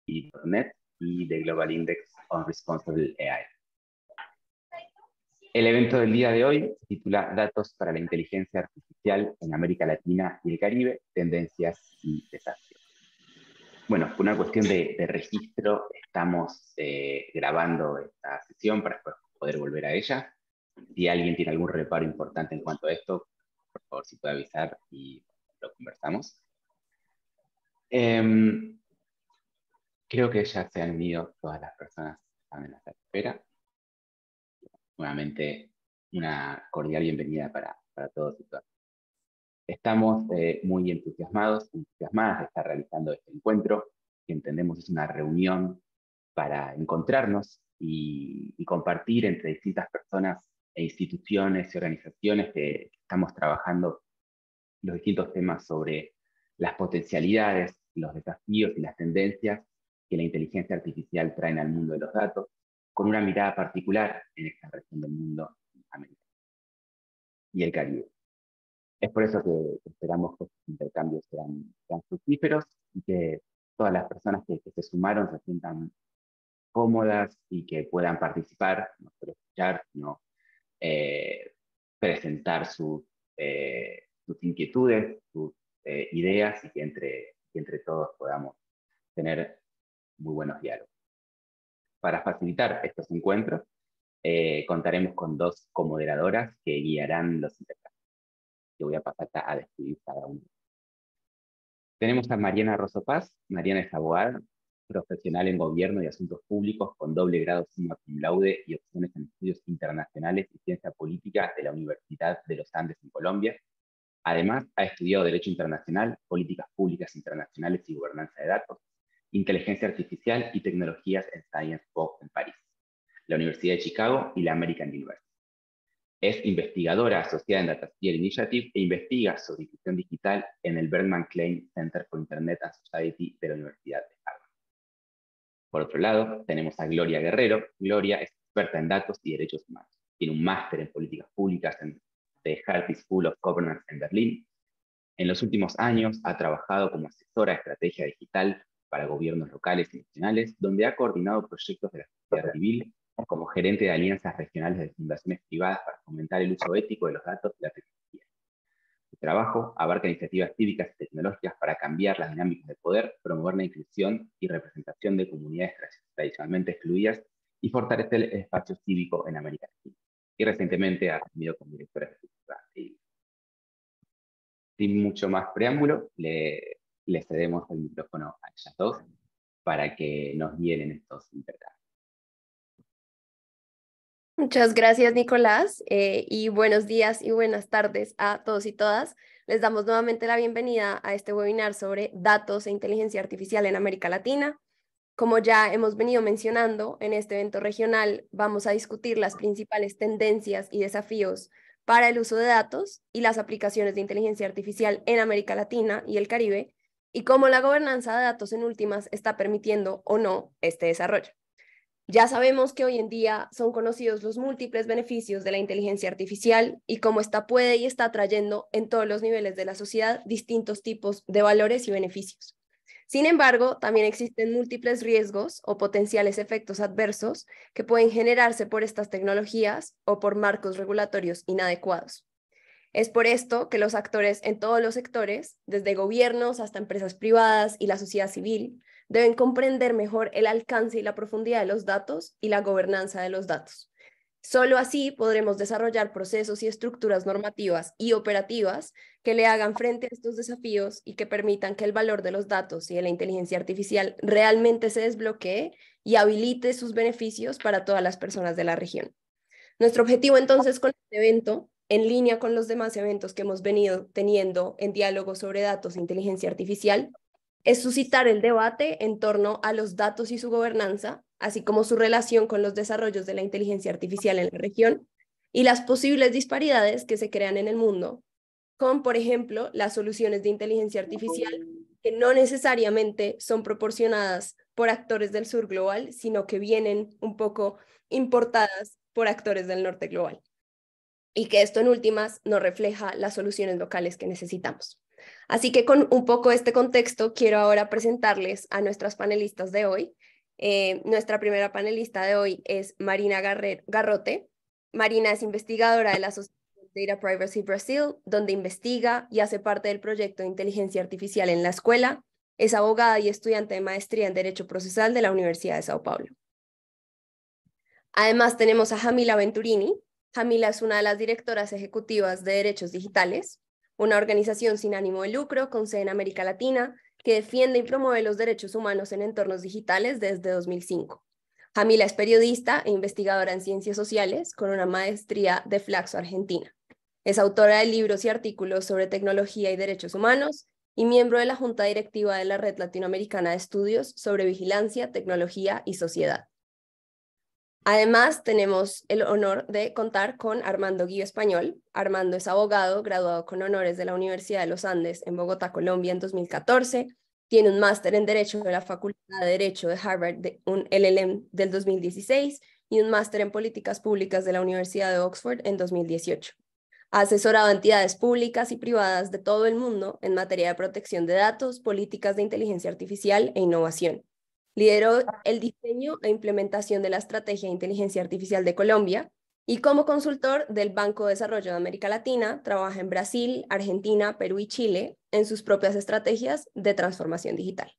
.NET y The Global Index on Responsible AI. El evento del día de hoy se titula Datos para la inteligencia artificial en América Latina y el Caribe, tendencias y desafíos. Bueno, por una cuestión de registro, estamos grabando esta sesión para poder volver a ella. Si alguien tiene algún reparo importante en cuanto a esto, por favor, si puede avisar y lo conversamos. Creo que ya se han unido todas las personas a la espera. Nuevamente, una cordial bienvenida para todos y todas. Estamos muy entusiasmadas de estar realizando este encuentro, que entendemos es una reunión para encontrarnos y compartir entre distintas personas e instituciones y organizaciones que estamos trabajando los distintos temas sobre las potencialidades, los desafíos y las tendencias que la inteligencia artificial traen al mundo de los datos, con una mirada particular en esta región del mundo, América y el Caribe. Es por eso que esperamos que estos intercambios sean fructíferos y que todas las personas que se sumaron se sientan cómodas y que puedan participar, no solo escuchar, sino presentar sus inquietudes, sus ideas y que entre todos podamos tener muy buenos diálogos. Para facilitar estos encuentros, contaremos con dos comoderadoras que guiarán los intercambios. Que voy a pasar a describir cada uno. Tenemos a Mariana Rosso Paz. Mariana es abogada, profesional en gobierno y asuntos públicos con doble grado summa cum laude y opciones en estudios internacionales y ciencia política de la Universidad de los Andes en Colombia. Además, ha estudiado Derecho Internacional, Políticas Públicas Internacionales y Gobernanza de Datos, Inteligencia Artificial y Tecnologías en Sciences Po en París, la Universidad de Chicago y la American University. Es investigadora asociada en Datasphere Initiative e investiga sobre inclusión digital en el Berkman Klein Center for Internet and Society de la Universidad de Harvard. Por otro lado, tenemos a Gloria Guerrero. Gloria es experta en datos y derechos humanos. Tiene un máster en políticas públicas en The Harvard School of Governance en Berlín. En los últimos años ha trabajado como asesora de estrategia digital para gobiernos locales y nacionales, donde ha coordinado proyectos de la sociedad civil como gerente de alianzas regionales de fundaciones privadas para fomentar el uso ético de los datos y la tecnología. Su trabajo abarca iniciativas cívicas y tecnológicas para cambiar las dinámicas de poder, promover la inclusión y representación de comunidades tradicionalmente excluidas y fortalecer el espacio cívico en América Latina. Y recientemente ha asumido como directora ejecutiva. Sin mucho más preámbulo, le cedemos el micrófono a ellas dos para que nos guíen en estos intercambios. Muchas gracias, Nicolás, y buenos días y buenas tardes a todos y todas. Les damos nuevamente la bienvenida a este webinar sobre datos e inteligencia artificial en América Latina. Como ya hemos venido mencionando, en este evento regional vamos a discutir las principales tendencias y desafíos para el uso de datos y las aplicaciones de inteligencia artificial en América Latina y el Caribe, y cómo la gobernanza de datos en últimas está permitiendo o no este desarrollo. Ya sabemos que hoy en día son conocidos los múltiples beneficios de la inteligencia artificial y cómo esta puede y está trayendo en todos los niveles de la sociedad distintos tipos de valores y beneficios. Sin embargo, también existen múltiples riesgos o potenciales efectos adversos que pueden generarse por estas tecnologías o por marcos regulatorios inadecuados. Es por esto que los actores en todos los sectores, desde gobiernos hasta empresas privadas y la sociedad civil, deben comprender mejor el alcance y la profundidad de los datos y la gobernanza de los datos. Solo así podremos desarrollar procesos y estructuras normativas y operativas que le hagan frente a estos desafíos y que permitan que el valor de los datos y de la inteligencia artificial realmente se desbloquee y habilite sus beneficios para todas las personas de la región. Nuestro objetivo entonces con este evento, en línea con los demás eventos que hemos venido teniendo en diálogo sobre datos e inteligencia artificial, es suscitar el debate en torno a los datos y su gobernanza, así como su relación con los desarrollos de la inteligencia artificial en la región y las posibles disparidades que se crean en el mundo, con, por ejemplo, las soluciones de inteligencia artificial que no necesariamente son proporcionadas por actores del sur global, sino que vienen un poco importadas por actores del norte global. Y que esto en últimas no refleja las soluciones locales que necesitamos. Así que con un poco este contexto, quiero ahora presentarles a nuestras panelistas de hoy. Nuestra primera panelista de hoy es Marina Garrote. Marina es investigadora de la Asociación Data Privacy Brasil, donde investiga y hace parte del proyecto de inteligencia artificial en la escuela. Es abogada y estudiante de maestría en Derecho Procesal de la Universidad de Sao Paulo. Además, tenemos a Jamila Venturini. Jamila es una de las directoras ejecutivas de Derechos Digitales, una organización sin ánimo de lucro con sede en América Latina que defiende y promueve los derechos humanos en entornos digitales desde 2005. Jamila es periodista e investigadora en ciencias sociales con una maestría de Flaxo, Argentina. Es autora de libros y artículos sobre tecnología y derechos humanos y miembro de la Junta Directiva de la Red Latinoamericana de Estudios sobre Vigilancia, Tecnología y Sociedad. Además, tenemos el honor de contar con Armando Guío Español. Armando es abogado, graduado con honores de la Universidad de los Andes en Bogotá, Colombia, en 2014. Tiene un máster en Derecho de la Facultad de Derecho de Harvard, un LLM del 2016 y un máster en Políticas Públicas de la Universidad de Oxford en 2018. Ha asesorado a entidades públicas y privadas de todo el mundo en materia de protección de datos, políticas de inteligencia artificial e innovación. Lideró el diseño e implementación de la Estrategia de Inteligencia Artificial de Colombia y como consultor del Banco de Desarrollo de América Latina, trabaja en Brasil, Argentina, Perú y Chile en sus propias estrategias de transformación digital.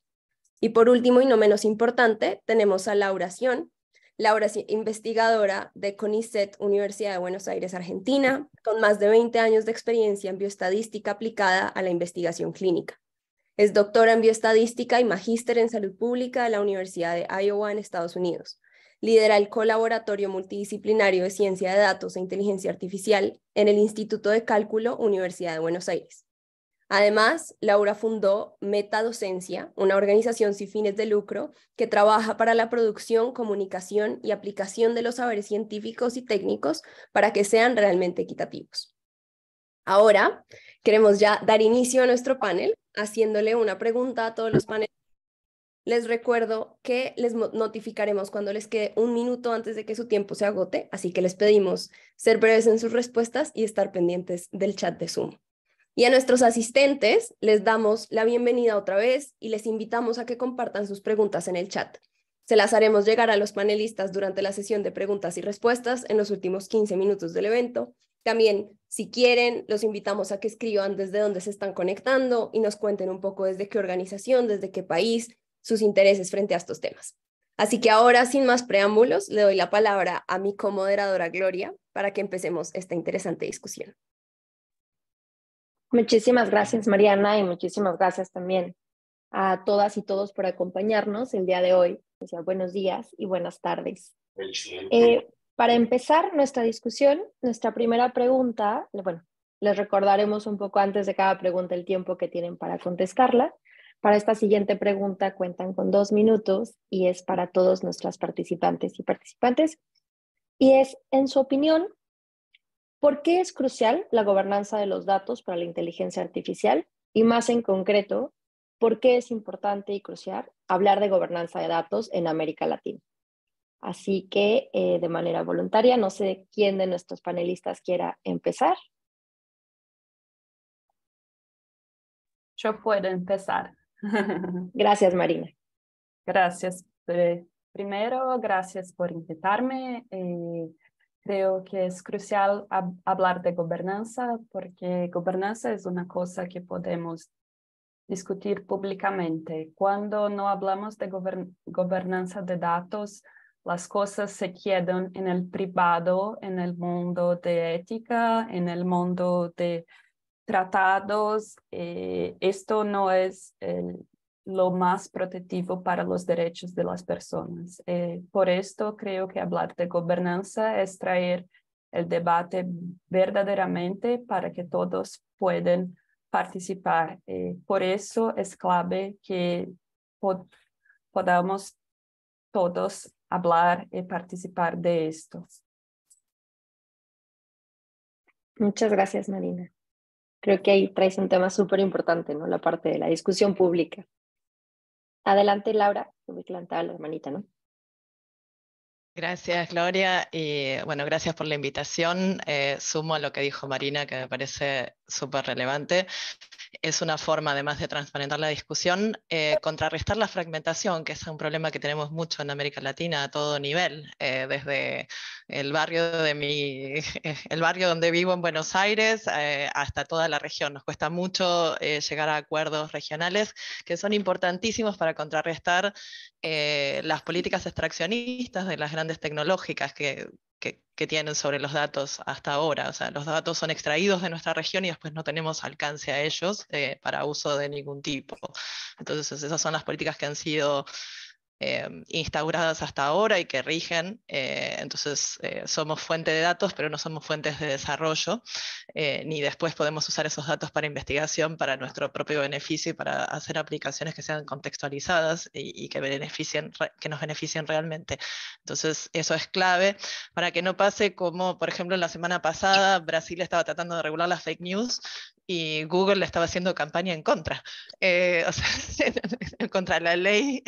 Y por último, y no menos importante, tenemos a Laura Sion. Laura es investigadora de CONICET, Universidad de Buenos Aires, Argentina, con más de 20 años de experiencia en bioestadística aplicada a la investigación clínica. Es doctora en bioestadística y magíster en salud pública de la Universidad de Iowa en Estados Unidos. Lidera el colaboratorio multidisciplinario de ciencia de datos e inteligencia artificial en el Instituto de Cálculo, Universidad de Buenos Aires. Además, Laura fundó Metadocencia, una organización sin fines de lucro que trabaja para la producción, comunicación y aplicación de los saberes científicos y técnicos para que sean realmente equitativos. Ahora, queremos ya dar inicio a nuestro panel haciéndole una pregunta a todos los panelistas. Les recuerdo que les notificaremos cuando les quede un minuto antes de que su tiempo se agote, así que les pedimos ser breves en sus respuestas y estar pendientes del chat de Zoom. Y a nuestros asistentes les damos la bienvenida otra vez y les invitamos a que compartan sus preguntas en el chat. Se las haremos llegar a los panelistas durante la sesión de preguntas y respuestas en los últimos 15 minutos del evento. También, si quieren, los invitamos a que escriban desde dónde se están conectando y nos cuenten un poco desde qué organización, desde qué país, sus intereses frente a estos temas. Así que ahora, sin más preámbulos, le doy la palabra a mi comoderadora Gloria para que empecemos esta interesante discusión. Muchísimas gracias, Mariana, y muchísimas gracias también a todas y todos por acompañarnos el día de hoy. O sea, buenos días y buenas tardes. Para empezar nuestra discusión, nuestra primera pregunta, bueno, les recordaremos un poco antes de cada pregunta el tiempo que tienen para contestarla. Para esta siguiente pregunta cuentan con 2 minutos y es para todos nuestras participantes y participantes. Y es, en su opinión, ¿por qué es crucial la gobernanza de los datos para la inteligencia artificial? Y más en concreto, ¿por qué es importante y crucial hablar de gobernanza de datos en América Latina? Así que, de manera voluntaria, no sé quién de nuestros panelistas quiera empezar. Yo puedo empezar. Gracias, Marina. Gracias. Primero, gracias por invitarme. Creo que es crucial hablar de gobernanza porque gobernanza es una cosa que podemos discutir públicamente. Cuando no hablamos de gobernanza de datos, las cosas se quedan en el privado, en el mundo de ética, en el mundo de tratados. Esto no es lo más protectivo para los derechos de las personas. Por esto creo que hablar de gobernanza es traer el debate verdaderamente para que todos puedan participar. Por eso es clave que podamos todos hablar y participar de esto. Muchas gracias, Marina. Creo que ahí traes un tema súper importante, ¿no? La parte de la discusión pública. Adelante, Laura. Voy a levantar a la hermanita, ¿no? Gracias, Gloria. Y bueno, gracias por la invitación. Sumo a lo que dijo Marina, que me parece súper relevante. es una forma, además de transparentar la discusión, contrarrestar la fragmentación, que es un problema que tenemos mucho en América Latina a todo nivel, desde el barrio, el barrio donde vivo en Buenos Aires hasta toda la región. Nos cuesta mucho llegar a acuerdos regionales que son importantísimos para contrarrestar las políticas extraccionistas de las grandes tecnológicas que tienen sobre los datos hasta ahora. O sea, los datos son extraídos de nuestra región y después no tenemos alcance a ellos para uso de ningún tipo. Entonces, esas son las políticas que han sido instauradas hasta ahora y que rigen. Entonces, somos fuente de datos, pero no somos fuentes de desarrollo, ni después podemos usar esos datos para investigación, para nuestro propio beneficio y para hacer aplicaciones que sean contextualizadas y que nos beneficien realmente. Entonces, eso es clave para que no pase como, por ejemplo, la semana pasada Brasil estaba tratando de regular las fake news y Google le estaba haciendo campaña en contra, o sea, contra la ley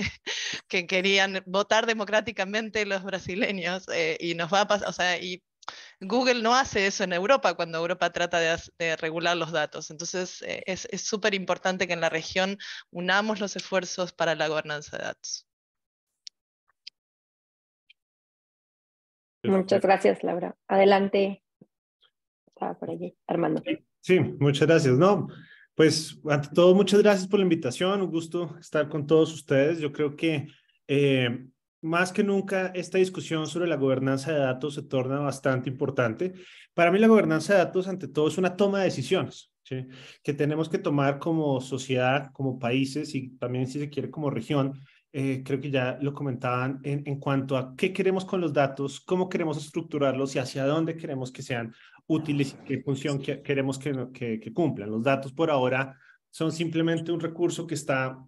que querían votar democráticamente los brasileños, y nos va a pasar, o sea, y Google no hace eso en Europa cuando Europa trata de regular los datos. Entonces, es súper importante que en la región unamos los esfuerzos para la gobernanza de datos. Muchas gracias, Laura. Adelante. Estaba por allí, Armando. Sí, muchas gracias. No, pues ante todo, muchas gracias por la invitación. Un gusto estar con todos ustedes. Yo creo que más que nunca esta discusión sobre la gobernanza de datos se torna bastante importante. Para mí la gobernanza de datos ante todo es una toma de decisiones, ¿sí? Que tenemos que tomar como sociedad, como países y también si se quiere como región. Creo que ya lo comentaban en cuanto a qué queremos con los datos, cómo queremos estructurarlos y hacia dónde queremos que sean útiles y qué función queremos que cumplan. Los datos por ahora son simplemente un recurso que está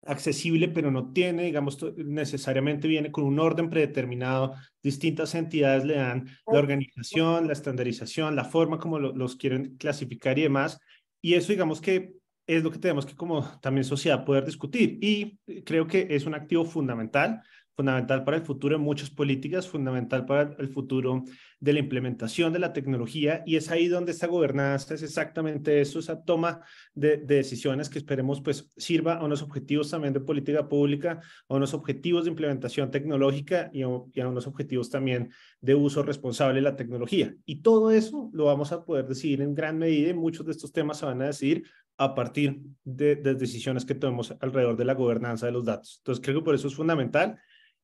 accesible, pero no tiene, digamos, necesariamente viene con un orden predeterminado. Distintas entidades le dan la organización, la estandarización, la forma como los quieren clasificar y demás. Y eso, digamos que es lo que tenemos que como también sociedad poder discutir. Y creo que es un activo fundamental para el futuro de muchas políticas, fundamental para el futuro de la implementación de la tecnología, y es ahí donde esta gobernanza es exactamente eso, esa toma de decisiones que esperemos pues sirva a unos objetivos también de política pública, a unos objetivos de implementación tecnológica y a unos objetivos también de uso responsable de la tecnología. Y todo eso lo vamos a poder decidir en gran medida, y muchos de estos temas se van a decidir a partir de decisiones que tomemos alrededor de la gobernanza de los datos. Entonces creo que por eso es fundamental,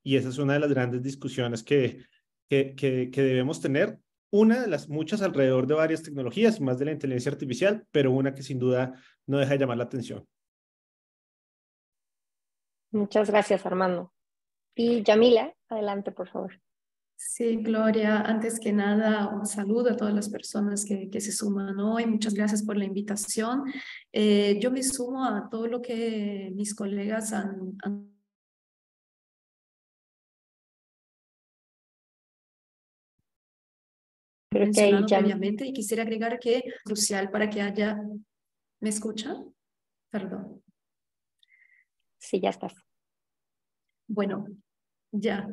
y esa es una de las grandes discusiones que debemos tener, una de las muchas alrededor de varias tecnologías, más de la inteligencia artificial, pero una que sin duda no deja de llamar la atención. Muchas gracias, Armando. Y Yamila, adelante, por favor. Sí, Gloria, antes que nada, un saludo a todas las personas que se suman hoy. Muchas gracias por la invitación. Yo me sumo a todo lo que mis colegas han mencionado previamente, y quisiera agregar que es crucial para que haya... ¿Me escuchan? Perdón. Sí, ya estás. Bueno, ya.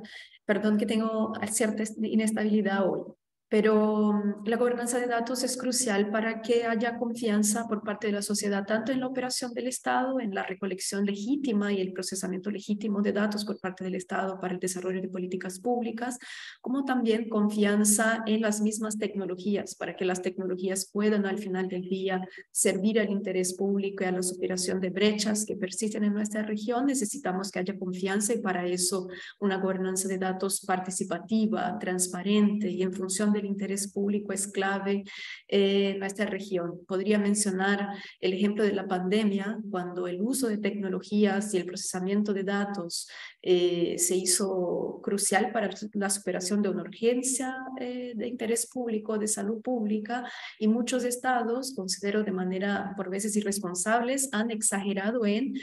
Perdón que tengo cierta inestabilidad hoy. Pero la gobernanza de datos es crucial para que haya confianza por parte de la sociedad, tanto en la operación del Estado, en la recolección legítima y el procesamiento legítimo de datos por parte del Estado para el desarrollo de políticas públicas, como también confianza en las mismas tecnologías, para que las tecnologías puedan al final del día servir al interés público y a la superación de brechas que persisten en nuestra región. Necesitamos que haya confianza, y para eso una gobernanza de datos participativa, transparente y en función del interés público es clave en nuestra región. Podría mencionar el ejemplo de la pandemia, cuando el uso de tecnologías y el procesamiento de datos se hizo crucial para la superación de una urgencia de interés público, de salud pública, y muchos estados, considero de manera por veces irresponsables, han exagerado en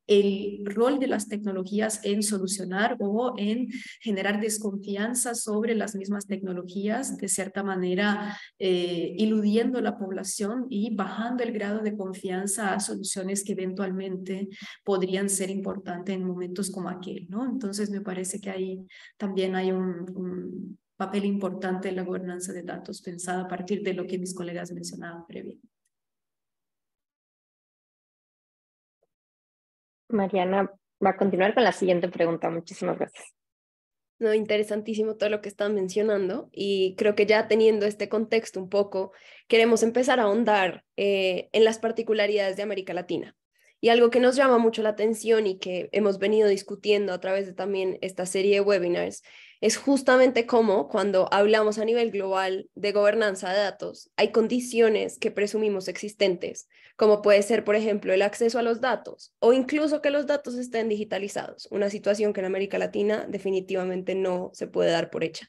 el rol de las tecnologías en solucionar o en generar desconfianza sobre las mismas tecnologías, de cierta manera iludiendo a la población y bajando el grado de confianza a soluciones que eventualmente podrían ser importantes en momentos como aquel, ¿no? Entonces me parece que ahí también hay un papel importante en la gobernanza de datos pensada a partir de lo que mis colegas mencionaban previamente. Mariana va a continuar con la siguiente pregunta. Muchísimas gracias. No, interesantísimo todo lo que están mencionando y creo que ya teniendo este contexto un poco, queremos empezar a ahondar en las particularidades de América Latina. Y algo que nos llama mucho la atención y que hemos venido discutiendo a través de también esta serie de webinars es justamente cómo cuando hablamos a nivel global de gobernanza de datos, hay condiciones que presumimos existentes, como puede ser, por ejemplo, el acceso a los datos o incluso que los datos estén digitalizados, una situación que en América Latina definitivamente no se puede dar por hecha.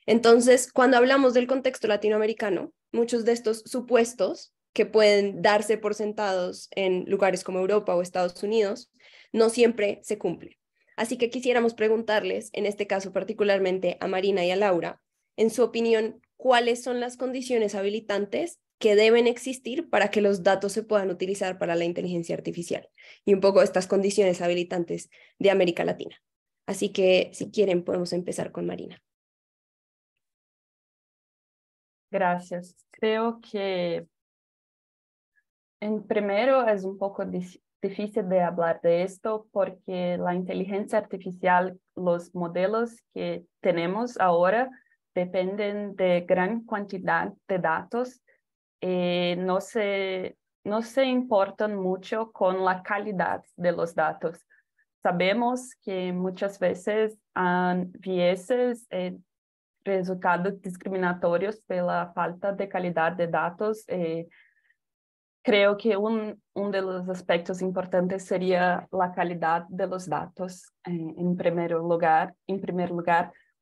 Entonces, cuando hablamos del contexto latinoamericano, muchos de estos supuestos que pueden darse por sentados en lugares como Europa o Estados Unidos, no siempre se cumplen. Así que quisiéramos preguntarles, en este caso particularmente a Marina y a Laura, en su opinión, ¿cuáles son las condiciones habilitantes que deben existir para que los datos se puedan utilizar para la inteligencia artificial? Y un poco estas condiciones habilitantes de América Latina. Así que, si quieren, podemos empezar con Marina. Gracias. Creo que en primero es un poco difícil de hablar de esto porque la inteligencia artificial, los modelos que tenemos ahora dependen de gran cantidad de datos. No se importan mucho con la calidad de los datos. Sabemos que muchas veces han vieses, resultados discriminatorios pela falta de calidad de datos. Creo que un de los aspectos importantes sería la calidad de los datos en primer lugar,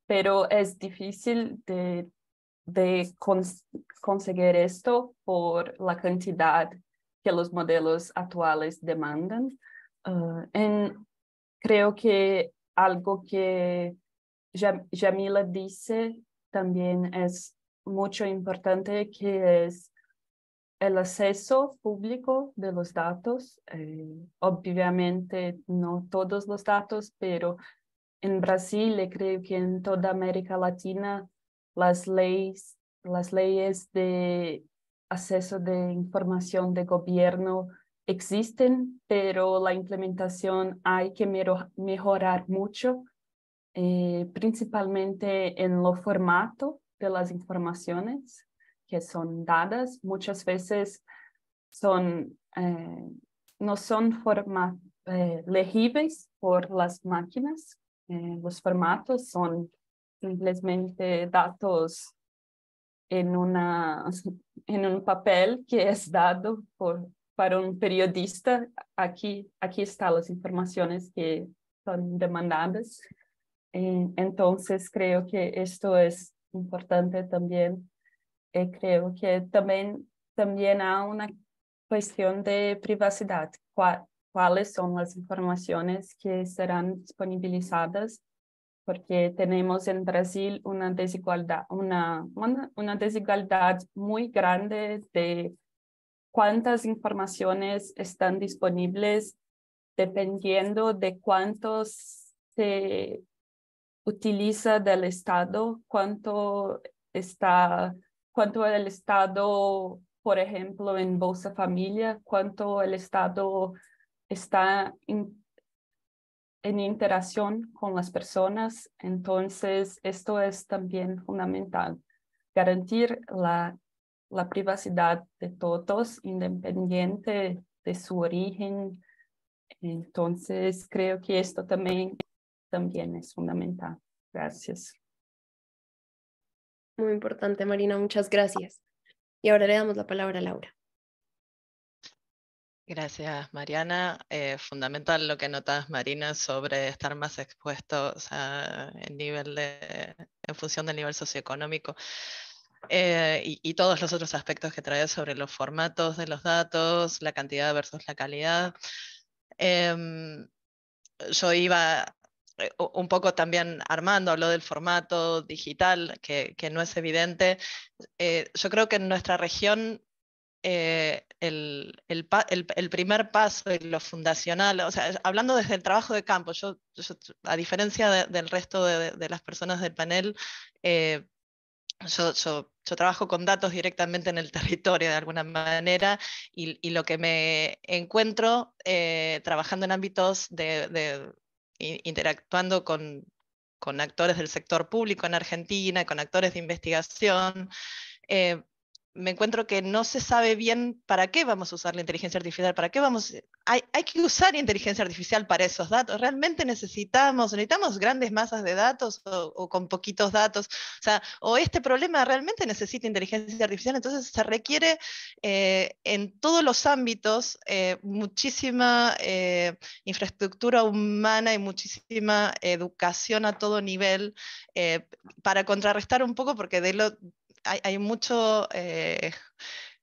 pero es difícil de conseguir esto por la cantidad que los modelos actuales demandan. Creo que algo que Jamila dice también es mucho importante, que es el acceso público de los datos. Obviamente no todos los datos, pero en Brasil y creo que en toda América Latina las leyes de acceso de información de gobierno existen, pero la implementación hay que mejorar mucho, principalmente en lo formato de las informaciones que son dadas. Muchas veces no son legibles por las máquinas. Los formatos son simplemente datos en un papel que es dado para un periodista. Aquí están las informaciones que son demandadas. Entonces creo que esto es importante también. Creo que también hay una cuestión de privacidad. ¿Cuáles son las informaciones que serán disponibilizadas? Porque tenemos en Brasil una desigualdad muy grande de cuántas informaciones están disponibles dependiendo de cuántos se utiliza del Estado, cuánto el Estado, por ejemplo, en Bolsa Familia, cuánto el Estado está en interacción con las personas. Entonces, esto es también fundamental, garantir la privacidad de todos, independiente de su origen. Entonces, creo que esto también es fundamental. Gracias. Muy importante, Marina, muchas gracias. Y ahora le damos la palabra a Laura. Gracias, Mariana. Fundamental lo que notas, Marina, sobre estar más expuestos en función del nivel socioeconómico, y todos los otros aspectos que traes sobre los formatos de los datos, la cantidad versus la calidad. Yo iba un poco también armando, habló del formato digital, que no es evidente. Yo creo que en nuestra región el primer paso y lo fundacional, o sea, hablando desde el trabajo de campo, yo a diferencia del resto de las personas del panel, yo trabajo con datos directamente en el territorio de alguna manera y lo que me encuentro trabajando en ámbitos interactuando con actores del sector público en Argentina, con actores de investigación, me encuentro que no se sabe bien para qué vamos a usar la inteligencia artificial, para qué hay que usar inteligencia artificial para esos datos. ¿Realmente necesitamos grandes masas de datos o con poquitos datos? O sea, o este problema realmente necesita inteligencia artificial, entonces se requiere en todos los ámbitos muchísima infraestructura humana y muchísima educación a todo nivel para contrarrestar un poco, porque hay mucho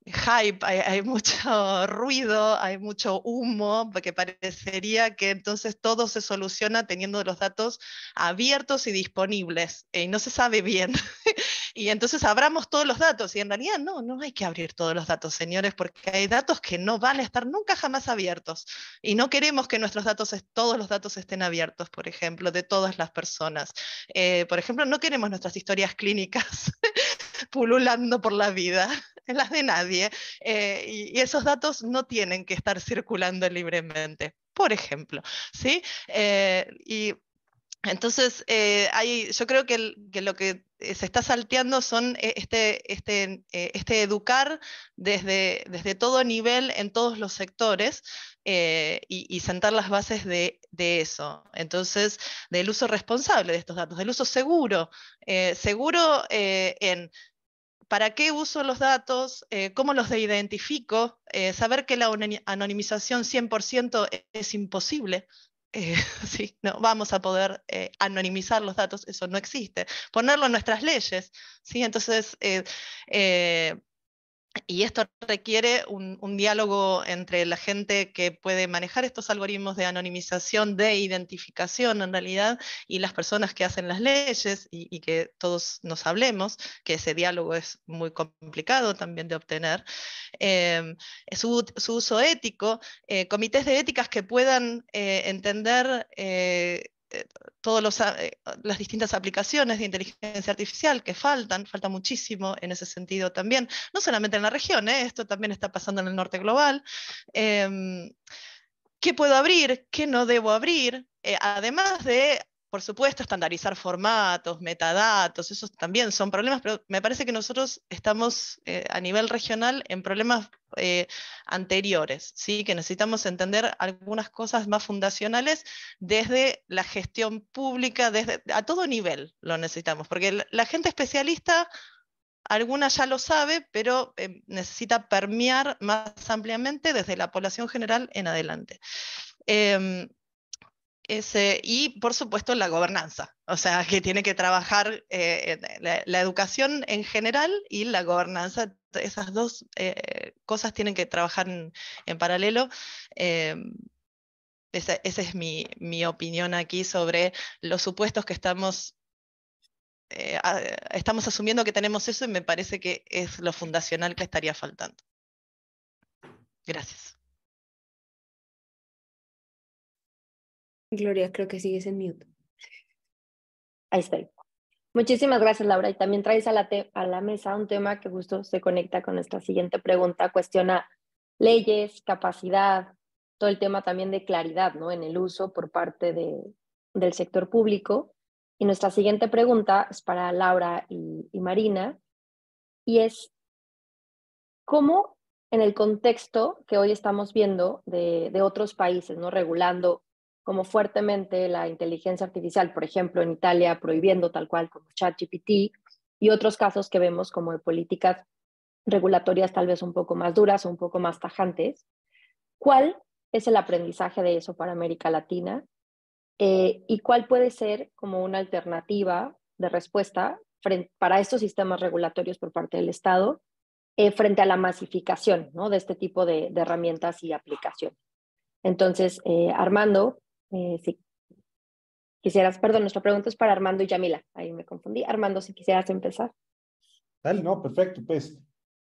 hype, hay mucho ruido, hay mucho humo, porque parecería que entonces todo se soluciona teniendo los datos abiertos y disponibles, y no se sabe bien. Y entonces abramos todos los datos, y en realidad no hay que abrir todos los datos, señores, porque hay datos que no van a estar nunca jamás abiertos, y no queremos que todos los datos estén abiertos, por ejemplo, de todas las personas. Por ejemplo, no queremos nuestras historias clínicas pululando por la vida, en las de nadie, y esos datos no tienen que estar circulando libremente, por ejemplo, ¿sí? Y entonces, yo creo que lo que se está salteando son este educar desde todo nivel, en todos los sectores, y sentar las bases de eso. Entonces, del uso responsable de estos datos, del uso seguro, en para qué uso los datos, cómo los identifico, saber que la anonimización 100% es imposible. Sí, no vamos a poder anonimizar los datos, eso no existe. Ponerlo en nuestras leyes, ¿sí? Entonces, y esto requiere un diálogo entre la gente que puede manejar estos algoritmos de anonimización, de identificación en realidad, y las personas que hacen las leyes, y que todos nos hablemos, que ese diálogo es muy complicado también de obtener. Su uso ético, comités de éticas que puedan entender todas las distintas aplicaciones de inteligencia artificial que falta muchísimo en ese sentido también, no solamente en la región, esto también está pasando en el norte global. ¿Qué puedo abrir? ¿Qué no debo abrir? Además de, por supuesto, estandarizar formatos, metadatos, esos también son problemas, pero me parece que nosotros estamos a nivel regional en problemas anteriores, ¿sí? Que necesitamos entender algunas cosas más fundacionales desde la gestión pública, a todo nivel lo necesitamos, porque la gente especialista alguna ya lo sabe, pero necesita permear más ampliamente desde la población general en adelante. Y por supuesto la gobernanza, o sea que tiene que trabajar la educación en general y la gobernanza, esas dos cosas tienen que trabajar en paralelo. Esa es mi opinión aquí sobre los supuestos que estamos asumiendo que tenemos eso, y me parece que es lo fundacional que estaría faltando. Gracias. Gloria, creo que sigues en mute. Ahí estoy. Muchísimas gracias, Laura. Y también traes a la mesa un tema que justo se conecta con nuestra siguiente pregunta, cuestiona leyes, capacidad, todo el tema también de claridad, ¿no? En el uso por parte del sector público. Y nuestra siguiente pregunta es para Laura y Marina, y es, ¿cómo en el contexto que hoy estamos viendo de otros países, ¿no? Regulando como fuertemente la inteligencia artificial, por ejemplo, en Italia prohibiendo tal cual como ChatGPT, y otros casos que vemos como de políticas regulatorias tal vez un poco más duras o un poco más tajantes? ¿Cuál es el aprendizaje de eso para América Latina? ¿Y cuál puede ser como una alternativa de respuesta para estos sistemas regulatorios por parte del Estado frente a la masificación, ¿no? De este tipo de herramientas y aplicaciones? Entonces, Armando, si quisieras, perdón, nuestra pregunta es para Armando y Yamila, ahí me confundí. Armando, si quisieras empezar. Dale, no, perfecto, pues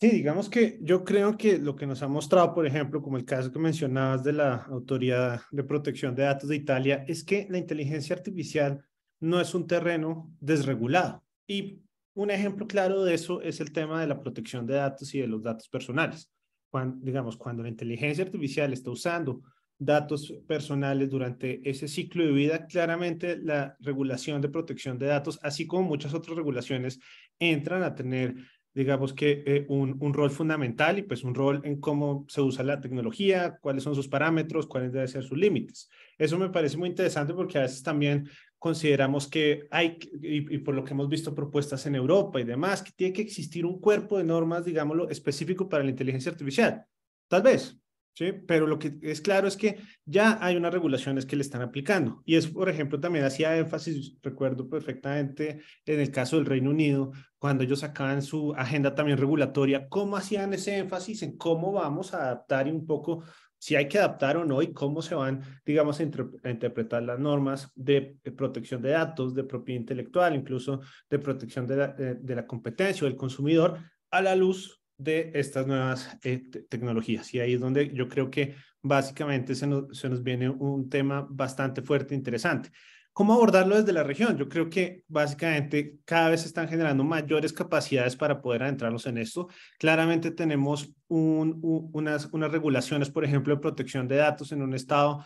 sí, digamos que yo creo que lo que nos ha mostrado, por ejemplo, como el caso que mencionabas de la Autoridad de Protección de Datos de Italia, es que la inteligencia artificial no es un terreno desregulado. Y un ejemplo claro de eso es el tema de la protección de datos y de los datos personales. Cuando la inteligencia artificial está usando datos personales durante ese ciclo de vida, claramente la regulación de protección de datos, así como muchas otras regulaciones, entran a tener, digamos que un rol fundamental y pues un rol en cómo se usa la tecnología, cuáles son sus parámetros, cuáles deben ser sus límites. Eso me parece muy interesante porque a veces también consideramos que hay, y por lo que hemos visto propuestas en Europa y demás, que tiene que existir un cuerpo de normas, digámoslo, específico para la inteligencia artificial. Tal vez, ¿sí? Pero lo que es claro es que ya hay unas regulaciones que le están aplicando. Y es, por ejemplo, también hacía énfasis, recuerdo perfectamente en el caso del Reino Unido, cuando ellos sacaban su agenda también regulatoria, cómo hacían ese énfasis en cómo vamos a adaptar y un poco si hay que adaptar o no y cómo se van, digamos, a interpretar las normas de protección de datos, de propiedad intelectual, incluso de protección de la competencia o del consumidor a la luz de estas nuevas tecnologías. Y ahí es donde yo creo que básicamente se nos viene un tema bastante fuerte e interesante. ¿Cómo abordarlo desde la región? Yo creo que básicamente cada vez se están generando mayores capacidades para poder adentrarnos en esto. Claramente tenemos unas regulaciones, por ejemplo, de protección de datos en un estado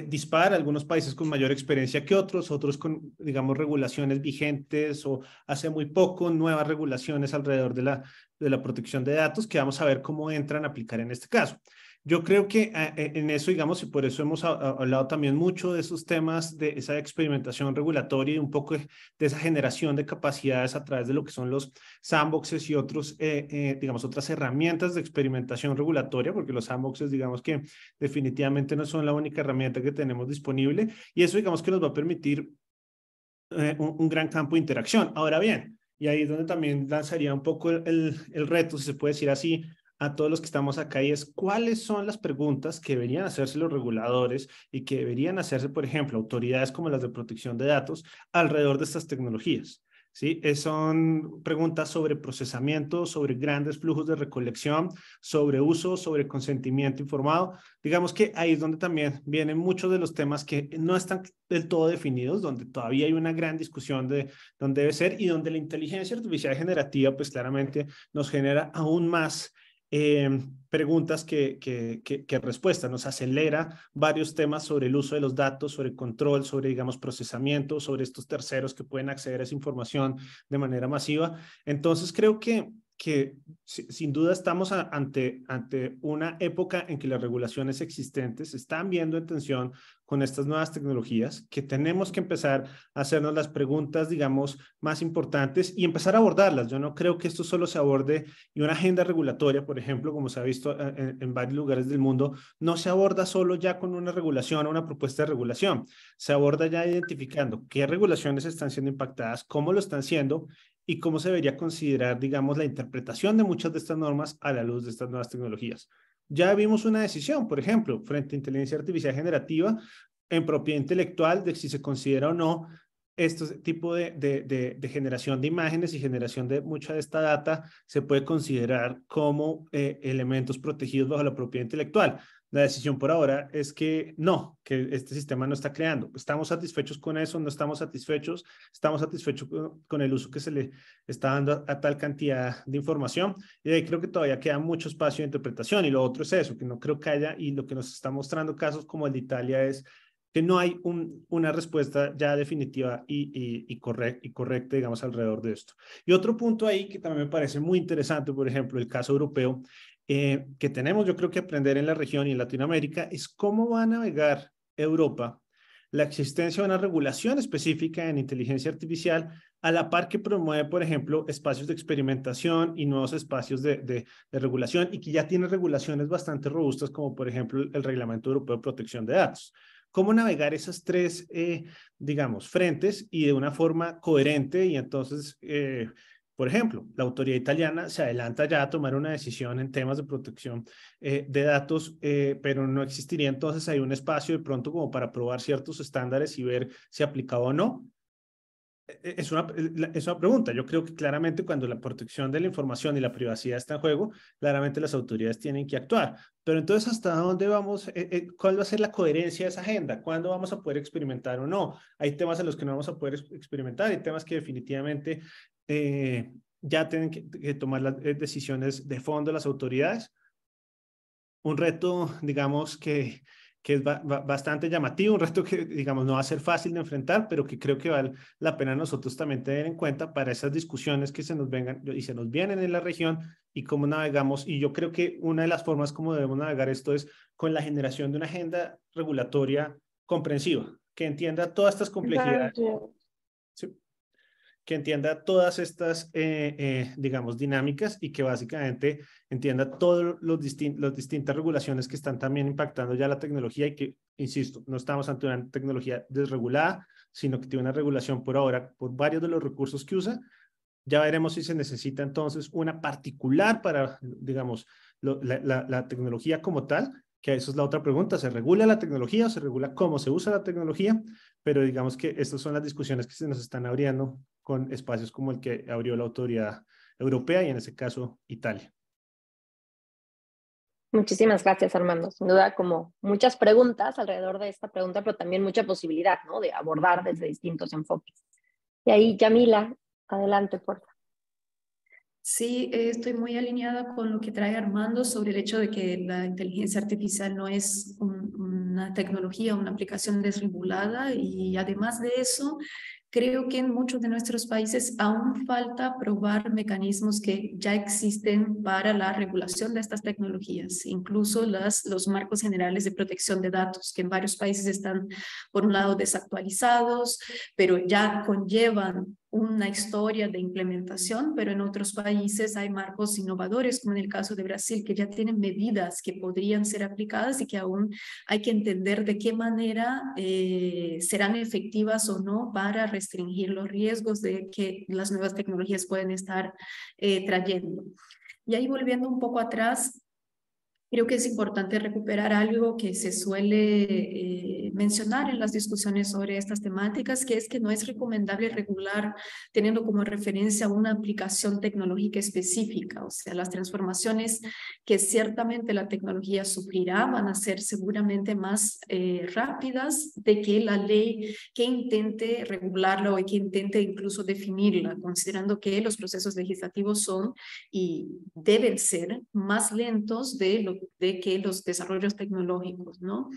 dispar, algunos países con mayor experiencia que otros, otros con, digamos, regulaciones vigentes o hace muy poco nuevas regulaciones alrededor de la protección de datos que vamos a ver cómo entran a aplicar en este caso. Yo creo que en eso, digamos, y por eso hemos hablado también mucho de esos temas, de esa experimentación regulatoria y un poco de esa generación de capacidades a través de lo que son los sandboxes y otros, digamos, otras herramientas de experimentación regulatoria, porque los sandboxes, digamos que definitivamente no son la única herramienta que tenemos disponible y eso, digamos, que nos va a permitir un gran campo de interacción. Ahora bien, y ahí es donde también lanzaría un poco el reto, si se puede decir así, a todos los que estamos acá y es cuáles son las preguntas que deberían hacerse los reguladores y que deberían hacerse, por ejemplo, autoridades como las de protección de datos alrededor de estas tecnologías. ¿Sí? Son preguntas sobre procesamiento, sobre grandes flujos de recolección, sobre uso, sobre consentimiento informado. Digamos que ahí es donde también vienen muchos de los temas que no están del todo definidos, donde todavía hay una gran discusión de dónde debe ser y donde la inteligencia artificial generativa pues claramente nos genera aún más preguntas que respuestas, nos acelera varios temas sobre el uso de los datos, sobre control, sobre, digamos, procesamiento, sobre estos terceros que pueden acceder a esa información de manera masiva. Entonces, creo que sin duda estamos ante una época en que las regulaciones existentes están viendo en tensión con estas nuevas tecnologías, que tenemos que empezar a hacernos las preguntas, digamos, más importantes y empezar a abordarlas. Yo no creo que esto solo se aborde y una agenda regulatoria, por ejemplo, como se ha visto en varios lugares del mundo, no se aborda solo ya con una regulación o una propuesta de regulación. Se aborda ya identificando qué regulaciones están siendo impactadas, cómo lo están siendo y cómo se debería considerar, digamos, la interpretación de muchas de estas normas a la luz de estas nuevas tecnologías. Ya vimos una decisión, por ejemplo, frente a inteligencia artificial generativa en propiedad intelectual de si se considera o no este tipo de generación de imágenes y generación de mucha de esta data se puede considerar como elementos protegidos bajo la propiedad intelectual. La decisión por ahora es que no, que este sistema no está creando. ¿Estamos satisfechos con eso? ¿No estamos satisfechos? ¿Estamos satisfechos con el uso que se le está dando a tal cantidad de información? Y ahí creo que todavía queda mucho espacio de interpretación. Y lo otro es eso, que no creo que haya, y lo que nos está mostrando casos como el de Italia es que no hay una respuesta ya definitiva y correcta, digamos, alrededor de esto. Y otro punto ahí que también me parece muy interesante, por ejemplo, el caso europeo, que tenemos yo creo que aprender en la región y en Latinoamérica, es cómo va a navegar Europa la existencia de una regulación específica en inteligencia artificial a la par que promueve, por ejemplo, espacios de experimentación y nuevos espacios de regulación y que ya tiene regulaciones bastante robustas como, por ejemplo, el Reglamento Europeo de Protección de Datos. ¿Cómo navegar esas tres, digamos, frentes y de una forma coherente? Y entonces, por ejemplo, la autoridad italiana se adelanta ya a tomar una decisión en temas de protección de datos, pero no existiría entonces ahí un espacio de pronto como para probar ciertos estándares y ver si aplicaba o no. Es una pregunta. Yo creo que claramente cuando la protección de la información y la privacidad está en juego, claramente las autoridades tienen que actuar. Pero entonces, ¿hasta dónde vamos? ¿Cuál va a ser la coherencia de esa agenda? ¿Cuándo vamos a poder experimentar o no? Hay temas en los que no vamos a poder experimentar, hay temas que definitivamente ya tienen que tomar las decisiones de fondo las autoridades. Un reto, digamos, que es bastante llamativo, un reto que, digamos, no va a ser fácil de enfrentar, pero que creo que vale la pena nosotros también tener en cuenta para esas discusiones que se nos vengan y se nos vienen en la región y cómo navegamos. Y yo creo que una de las formas como debemos navegar esto es con la generación de una agenda regulatoria comprensiva, que entienda todas estas complejidades. Sí, que entienda todas estas, digamos, dinámicas y que básicamente entienda todas las distintas regulaciones que están también impactando ya la tecnología y que, insisto, no estamos ante una tecnología desregulada, sino que tiene una regulación por ahora por varios de los recursos que usa. Ya veremos si se necesita entonces una particular para, digamos, la tecnología como tal, que eso es la otra pregunta, ¿se regula la tecnología o se regula cómo se usa la tecnología? Pero digamos que estas son las discusiones que se nos están abriendo con espacios como el que abrió la autoridad europea y en ese caso Italia. Muchísimas gracias, Armando. Sin duda, como muchas preguntas alrededor de esta pregunta, pero también mucha posibilidad, ¿no?, de abordar desde distintos enfoques. Y ahí, Yamila, adelante, por favor. Sí, estoy muy alineada con lo que trae Armando sobre el hecho de que la inteligencia artificial no es una tecnología, una aplicación desregulada, y además de eso, creo que en muchos de nuestros países aún falta probar mecanismos que ya existen para la regulación de estas tecnologías, incluso los marcos generales de protección de datos, que en varios países están, por un lado, desactualizados, pero ya conllevan una historia de implementación, pero en otros países hay marcos innovadores, como en el caso de Brasil, que ya tienen medidas que podrían ser aplicadas y que aún hay que entender de qué manera serán efectivas o no para restringir los riesgos de que las nuevas tecnologías pueden estar trayendo. Y ahí, volviendo un poco atrás, creo que es importante recuperar algo que se suele mencionar en las discusiones sobre estas temáticas, que es que no es recomendable regular teniendo como referencia una aplicación tecnológica específica. O sea, las transformaciones que ciertamente la tecnología sufrirá van a ser seguramente más rápidas de que la ley que intente regularla o que intente incluso definirla, considerando que los procesos legislativos son y deben ser más lentos de que los desarrollos tecnológicos, ¿no?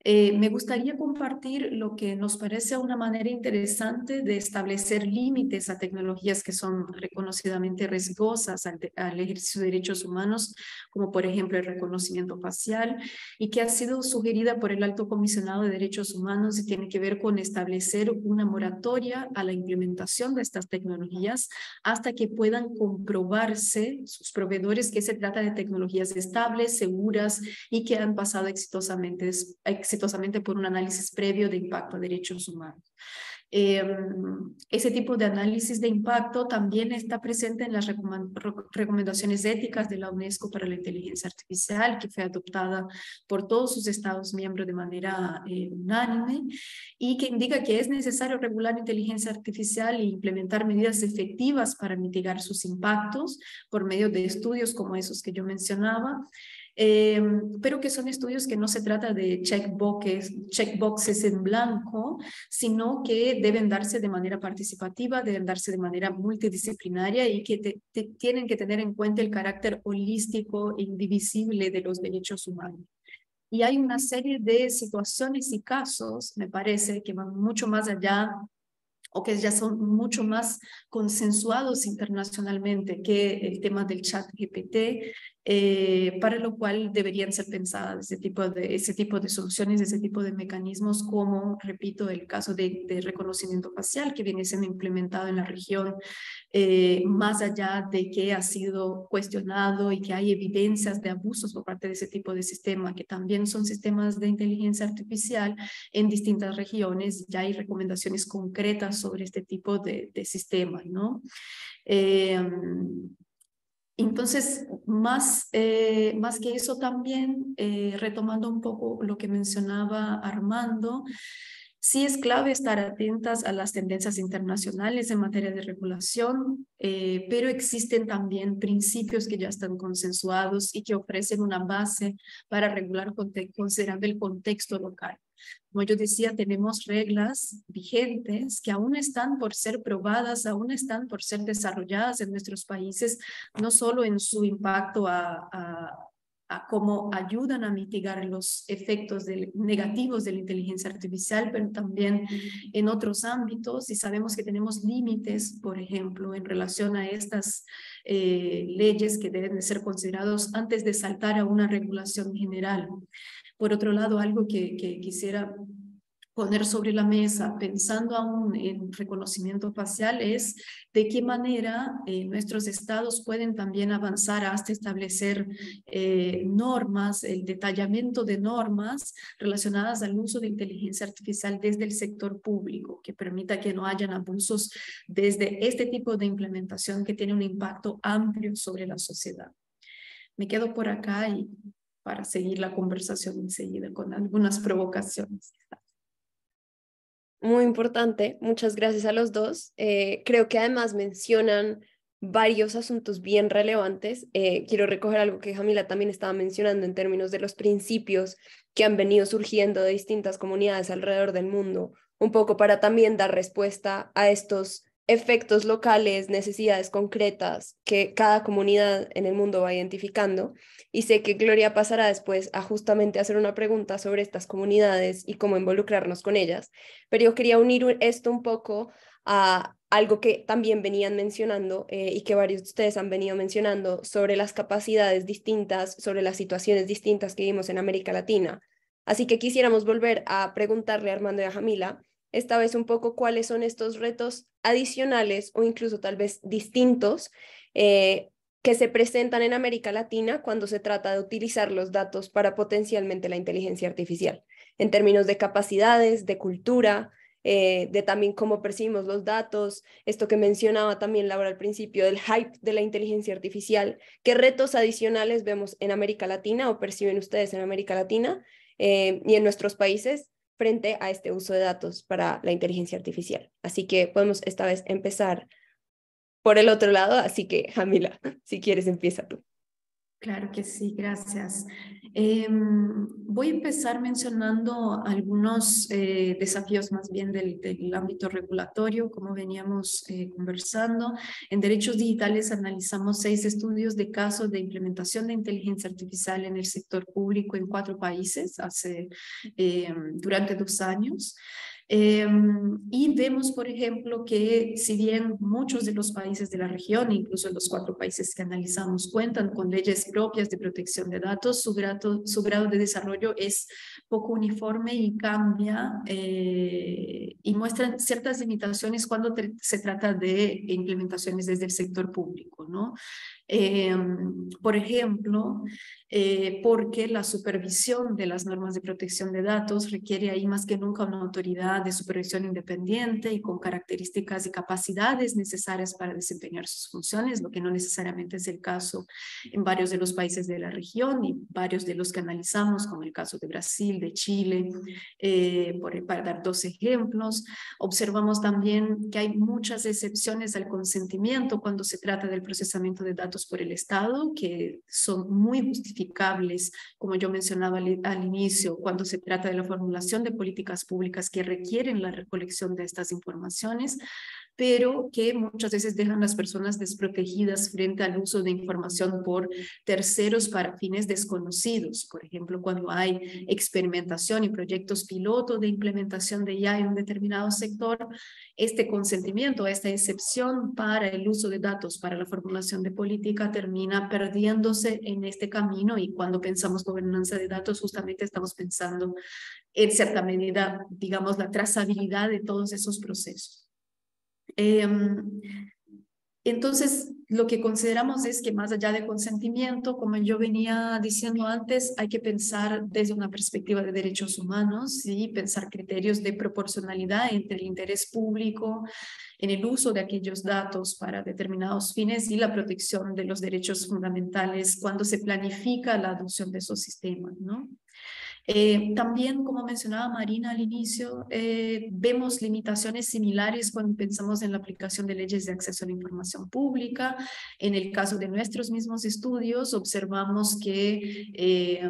Me gustaría compartir lo que nos parece una manera interesante de establecer límites a tecnologías que son reconocidamente riesgosas al ejercicio de derechos humanos, como por ejemplo el reconocimiento facial, y que ha sido sugerida por el Alto Comisionado de Derechos Humanos y tiene que ver con establecer una moratoria a la implementación de estas tecnologías hasta que puedan comprobarse sus proveedores que se trata de tecnologías estables, seguras y que han pasado exitosamente por un análisis previo de impacto a derechos humanos. Ese tipo de análisis de impacto también está presente en las recomendaciones éticas de la UNESCO para la inteligencia artificial, que fue adoptada por todos sus estados miembros de manera unánime, y que indica que es necesario regular inteligencia artificial e implementar medidas efectivas para mitigar sus impactos por medio de estudios como esos que yo mencionaba, pero que son estudios que no se trata de checkboxes en blanco, sino que deben darse de manera participativa, deben darse de manera multidisciplinaria y que tienen que tener en cuenta el carácter holístico e indivisible de los derechos humanos. Y hay una serie de situaciones y casos, me parece, que van mucho más allá o que ya son mucho más consensuados internacionalmente que el tema del ChatGPT, para lo cual deberían ser pensadas ese tipo de soluciones, ese tipo de mecanismos, como, repito, el caso de reconocimiento facial que viene siendo implementado en la región, más allá de que ha sido cuestionado y que hay evidencias de abusos por parte de ese tipo de sistema, que también son sistemas de inteligencia artificial en distintas regiones. Ya hay recomendaciones concretas sobre este tipo de sistemas, ¿no? Entonces, más que eso también, retomando un poco lo que mencionaba Armando, Sí es clave estar atentas a las tendencias internacionales en materia de regulación, pero existen también principios que ya están consensuados y que ofrecen una base para regular considerando el contexto local. Como yo decía, tenemos reglas vigentes que aún están por ser probadas, aún están por ser desarrolladas en nuestros países, no solo en su impacto a cómo ayudan a mitigar los efectos negativos de la inteligencia artificial, pero también en otros ámbitos, y sabemos que tenemos límites, por ejemplo, en relación a estas leyes que deben de ser considerados antes de saltar a una regulación general. Por otro lado, algo que quisiera poner sobre la mesa, pensando aún en reconocimiento facial, es de qué manera nuestros estados pueden también avanzar hasta establecer normas, el detallamiento de normas relacionadas al uso de inteligencia artificial desde el sector público, que permita que no hayan abusos desde este tipo de implementación que tiene un impacto amplio sobre la sociedad. Me quedo por acá y para seguir la conversación enseguida con algunas provocaciones. Muy importante, muchas gracias a los dos. Creo que además mencionan varios asuntos bien relevantes. Quiero recoger algo que Jamila también estaba mencionando en términos de los principios que han venido surgiendo de distintas comunidades alrededor del mundo, un poco para también dar respuesta a estos efectos locales, necesidades concretas que cada comunidad en el mundo va identificando. Y sé que Gloria pasará después a justamente hacer una pregunta sobre estas comunidades y cómo involucrarnos con ellas, pero yo quería unir esto un poco a algo que también venían mencionando y que varios de ustedes han venido mencionando sobre las capacidades distintas, sobre las situaciones distintas que vimos en América Latina. Así que quisiéramos volver a preguntarle a Armando y a Jamila, esta vez un poco cuáles son estos retos adicionales o incluso tal vez distintos que se presentan en América Latina cuando se trata de utilizar los datos para potencialmente la inteligencia artificial, en términos de capacidades, de cultura, de también cómo percibimos los datos, esto que mencionaba también Laura al principio, del hype de la inteligencia artificial, qué retos adicionales vemos en América Latina o perciben ustedes en América Latina y en nuestros países frente a este uso de datos para la inteligencia artificial. Así que podemos esta vez empezar por el otro lado, así que Jamila, si quieres empieza tú. Claro que sí, gracias. Voy a empezar mencionando algunos desafíos más bien del ámbito regulatorio, como veníamos conversando. En derechos digitales analizamos 6 estudios de casos de implementación de inteligencia artificial en el sector público en 4 países durante 2 años. Y vemos, por ejemplo, que si bien muchos de los países de la región, incluso los 4 países que analizamos, cuentan con leyes propias de protección de datos, su grado de desarrollo es poco uniforme y cambia y muestran ciertas limitaciones cuando se trata de implementaciones desde el sector público, ¿no? Por ejemplo, porque la supervisión de las normas de protección de datos requiere ahí más que nunca una autoridad de supervisión independiente y con características y capacidades necesarias para desempeñar sus funciones, lo que no necesariamente es el caso en varios de los países de la región y varios de los que analizamos, como el caso de Brasil, de Chile, para dar 2 ejemplos. Observamos también que hay muchas excepciones al consentimiento cuando se trata del procesamiento de datos por el Estado, que son muy justificables, como yo mencionaba al inicio, cuando se trata de la formulación de políticas públicas que requieren la recolección de estas informaciones, pero que muchas veces dejan a las personas desprotegidas frente al uso de información por terceros para fines desconocidos. Por ejemplo, cuando hay experimentación y proyectos piloto de implementación de IA en un determinado sector, este consentimiento, esta excepción para el uso de datos para la formulación de política termina perdiéndose en este camino, y cuando pensamos gobernanza de datos justamente estamos pensando en cierta medida, digamos, la trazabilidad de todos esos procesos. Entonces, lo que consideramos es que más allá de consentimiento, como yo venía diciendo antes, hay que pensar desde una perspectiva de derechos humanos y pensar criterios de proporcionalidad entre el interés público en el uso de aquellos datos para determinados fines y la protección de los derechos fundamentales cuando se planifica la adopción de esos sistemas, ¿no? También, como mencionaba Marina al inicio, vemos limitaciones similares cuando pensamos en la aplicación de leyes de acceso a la información pública. En el caso de nuestros mismos estudios, observamos que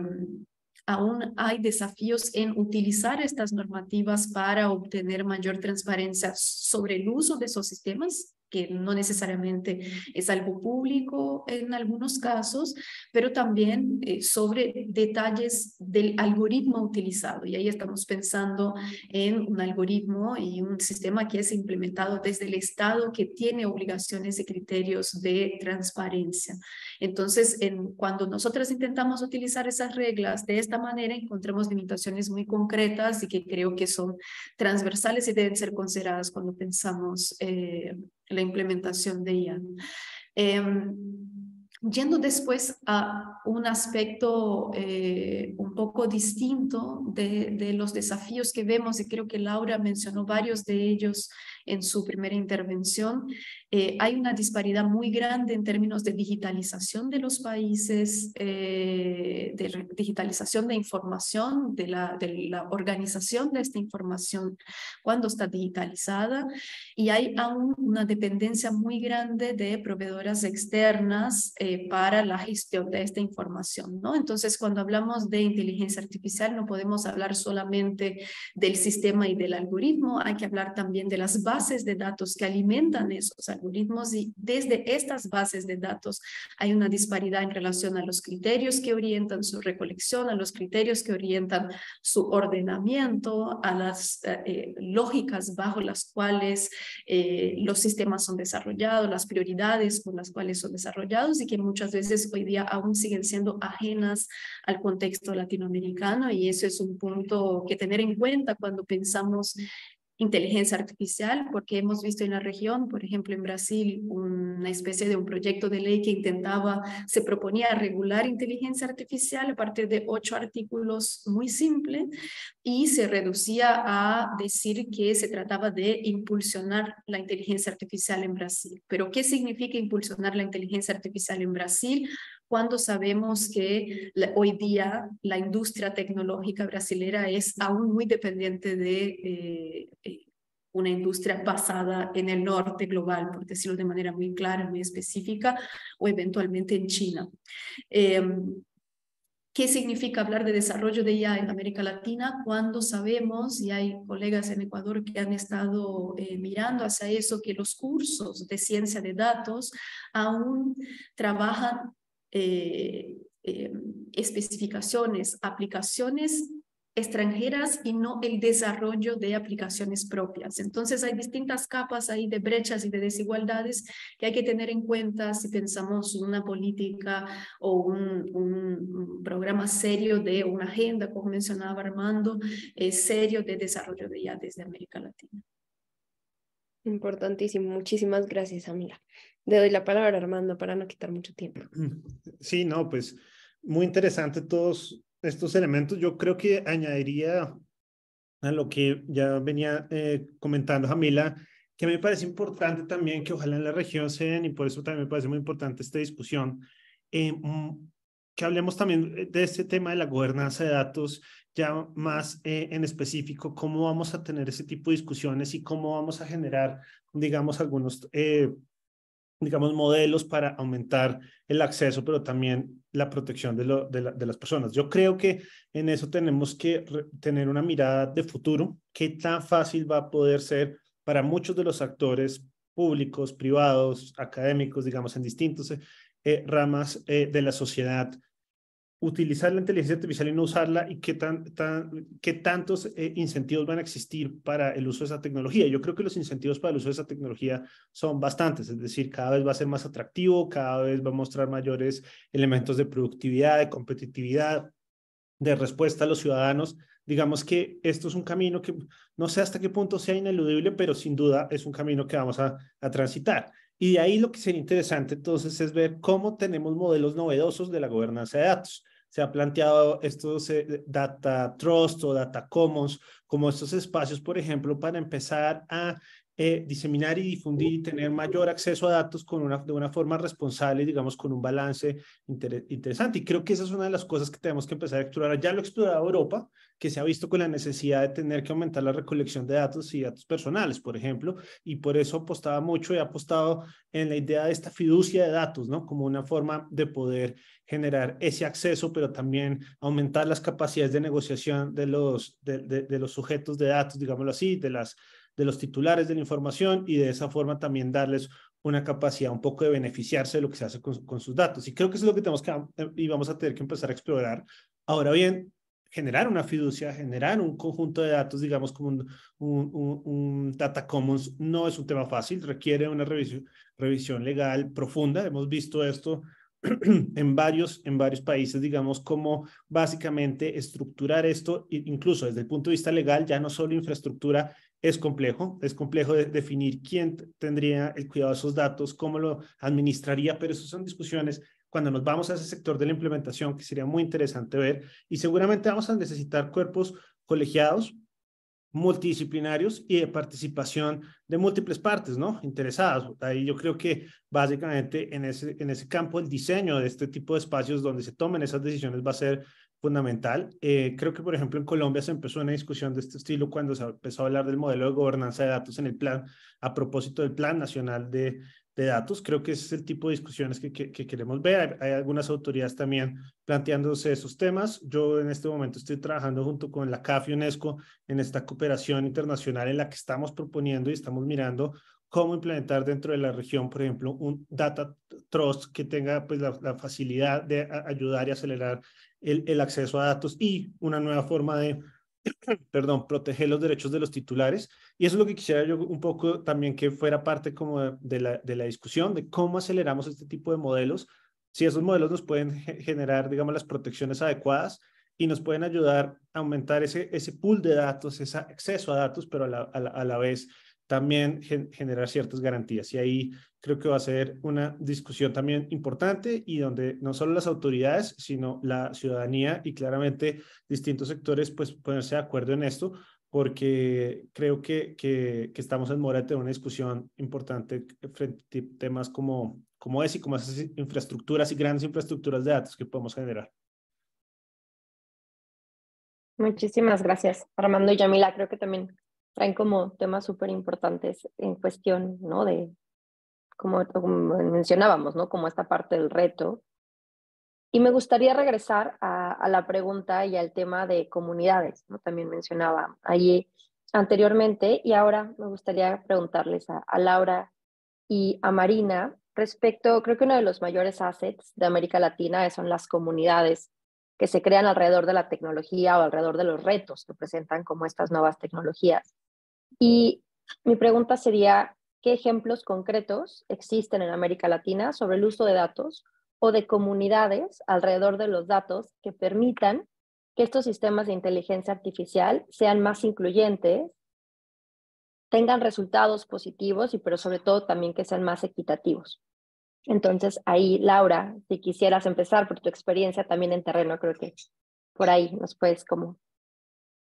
aún hay desafíos en utilizar estas normativas para obtener mayor transparencia sobre el uso de esos sistemas, que no necesariamente es algo público en algunos casos, pero también sobre detalles del algoritmo utilizado. Y ahí estamos pensando en un algoritmo y un sistema que es implementado desde el Estado, que tiene obligaciones y criterios de transparencia. Entonces, cuando nosotros intentamos utilizar esas reglas de esta manera, encontramos limitaciones muy concretas y que creo que son transversales y deben ser consideradas cuando pensamos la implementación de IA. Yendo después a un aspecto un poco distinto de los desafíos que vemos, y creo que Laura mencionó varios de ellos en su primera intervención, hay una disparidad muy grande en términos de digitalización de los países, de digitalización de información, de la organización de esta información cuando está digitalizada, y hay aún una dependencia muy grande de proveedoras externas para la gestión de esta información, ¿no? Entonces, cuando hablamos de inteligencia artificial, no podemos hablar solamente del sistema y del algoritmo, hay que hablar también de las bases de datos que alimentan esos algoritmos, y desde estas bases de datos hay una disparidad en relación a los criterios que orientan su recolección, a los criterios que orientan su ordenamiento, a las lógicas bajo las cuales los sistemas son desarrollados, las prioridades con las cuales son desarrollados, y que muchas veces hoy día aún siguen siendo ajenas al contexto latinoamericano, y eso es un punto que tener en cuenta cuando pensamos inteligencia artificial, porque hemos visto en la región, por ejemplo en Brasil, una especie de un proyecto de ley que se proponía regular inteligencia artificial a partir de 8 artículos muy simples, y se reducía a decir que se trataba de impulsionar la inteligencia artificial en Brasil. Pero ¿qué significa impulsionar la inteligencia artificial en Brasil? Cuando sabemos que hoy día la industria tecnológica brasilera es aún muy dependiente de una industria basada en el norte global, por decirlo de manera muy clara, muy específica, o eventualmente en China. ¿Qué significa hablar de desarrollo de IA en América Latina cuando sabemos, y hay colegas en Ecuador que han estado mirando hacia eso, que los cursos de ciencia de datos aún trabajan especificaciones, aplicaciones extranjeras y no el desarrollo de aplicaciones propias? Entonces hay distintas capas ahí de brechas y de desigualdades que hay que tener en cuenta si pensamos una política o un programa serio de una agenda, como mencionaba Armando, serio de desarrollo de IA desde América Latina. Importantísimo, muchísimas gracias, amiga. Le doy la palabra a Armando para no quitar mucho tiempo. Sí, no, pues muy interesante todos estos elementos. Yo creo que añadiría a lo que ya venía comentando Jamila, que me parece importante también que ojalá en la región se den, y por eso también me parece muy importante esta discusión, que hablemos también de este tema de la gobernanza de datos, ya más en específico, cómo vamos a tener ese tipo de discusiones y cómo vamos a generar, digamos, algunos modelos para aumentar el acceso, pero también la protección de las personas. Yo creo que en eso tenemos que tener una mirada de futuro. ¿Qué tan fácil va a poder ser para muchos de los actores públicos, privados, académicos, digamos, en distintas ramas de la sociedad, utilizar la inteligencia artificial y no usarla, y qué tantos incentivos van a existir para el uso de esa tecnología? Yo creo que los incentivos para el uso de esa tecnología son bastantes, es decir, cada vez va a ser más atractivo, cada vez va a mostrar mayores elementos de productividad, de competitividad, de respuesta a los ciudadanos. Digamos que esto es un camino que no sé hasta qué punto sea ineludible, pero sin duda es un camino que vamos a transitar. Y de ahí lo que sería interesante entonces es ver cómo tenemos modelos novedosos de la gobernanza de datos. Se ha planteado estos data trust o data commons como estos espacios, por ejemplo, para empezar a diseminar y difundir y tener mayor acceso a datos de una forma responsable, digamos, con un balance interesante. Y creo que esa es una de las cosas que tenemos que empezar a explorar. Ya lo ha explorado Europa, que se ha visto con la necesidad de tener que aumentar la recolección de datos y datos personales, por ejemplo, y por eso apostaba mucho y ha apostado en la idea de esta fiducia de datos, ¿no? Como una forma de poder generar ese acceso, pero también aumentar las capacidades de negociación de los sujetos de datos, digámoslo así, de los titulares de la información, y de esa forma también darles una capacidad un poco de beneficiarse de lo que se hace con sus datos. Y creo que eso es lo que tenemos que y vamos a tener que empezar a explorar. Ahora bien, generar una fiducia, generar un conjunto de datos, digamos, como un data commons, no es un tema fácil, requiere una revisión legal profunda. Hemos visto esto en varios países, digamos, como básicamente estructurar esto, incluso desde el punto de vista legal, ya no solo infraestructura, es complejo definir quién tendría el cuidado de esos datos, cómo lo administraría, pero esas son discusiones cuando nos vamos a ese sector de la implementación que sería muy interesante ver, y seguramente vamos a necesitar cuerpos colegiados, multidisciplinarios y de participación de múltiples partes, ¿no? Interesadas. Ahí yo creo que básicamente en ese campo el diseño de este tipo de espacios donde se tomen esas decisiones va a ser fundamental. Creo que, por ejemplo, en Colombia se empezó una discusión de este estilo cuando se empezó a hablar del modelo de gobernanza de datos en el plan, a propósito del Plan Nacional de Datos. Creo que ese es el tipo de discusiones que queremos ver. Hay algunas autoridades también planteándose esos temas. Yo en este momento estoy trabajando junto con la CAF y UNESCO en esta cooperación internacional en la que estamos proponiendo y estamos mirando cómo implementar dentro de la región, por ejemplo, un data trust que tenga pues la facilidad de ayudar y acelerar el acceso a datos, y una nueva forma de proteger los derechos de los titulares. Y eso es lo que quisiera yo un poco también que fuera parte como de la discusión, de cómo aceleramos este tipo de modelos, si esos modelos nos pueden generar, digamos, las protecciones adecuadas y nos pueden ayudar a aumentar ese pool de datos, ese acceso a datos, pero a la vez también generar ciertas garantías. Y ahí creo que va a ser una discusión también importante, y donde no solo las autoridades, sino la ciudadanía y claramente distintos sectores pues ponerse de acuerdo en esto, porque creo que estamos en mora de una discusión importante frente a temas como ese y como esas infraestructuras y grandes infraestructuras de datos que podemos generar. Muchísimas gracias, Armando y Yamila. Creo que también traen como temas súper importantes en cuestión, ¿no? De, como mencionábamos, ¿no? Como esta parte del reto. Y me gustaría regresar a la pregunta y al tema de comunidades, ¿no? También mencionaba ahí anteriormente, y ahora me gustaría preguntarles a Laura y a Marina respecto, creo que uno de los mayores assets de América Latina son las comunidades que se crean alrededor de la tecnología o alrededor de los retos que presentan como estas nuevas tecnologías. Y mi pregunta sería, ¿qué ejemplos concretos existen en América Latina sobre el uso de datos o de comunidades alrededor de los datos que permitan que estos sistemas de inteligencia artificial sean más incluyentes, tengan resultados positivos, pero sobre todo también que sean más equitativos? Entonces ahí, Laura, si quisieras empezar por tu experiencia también en terreno, creo que por ahí nos puedes como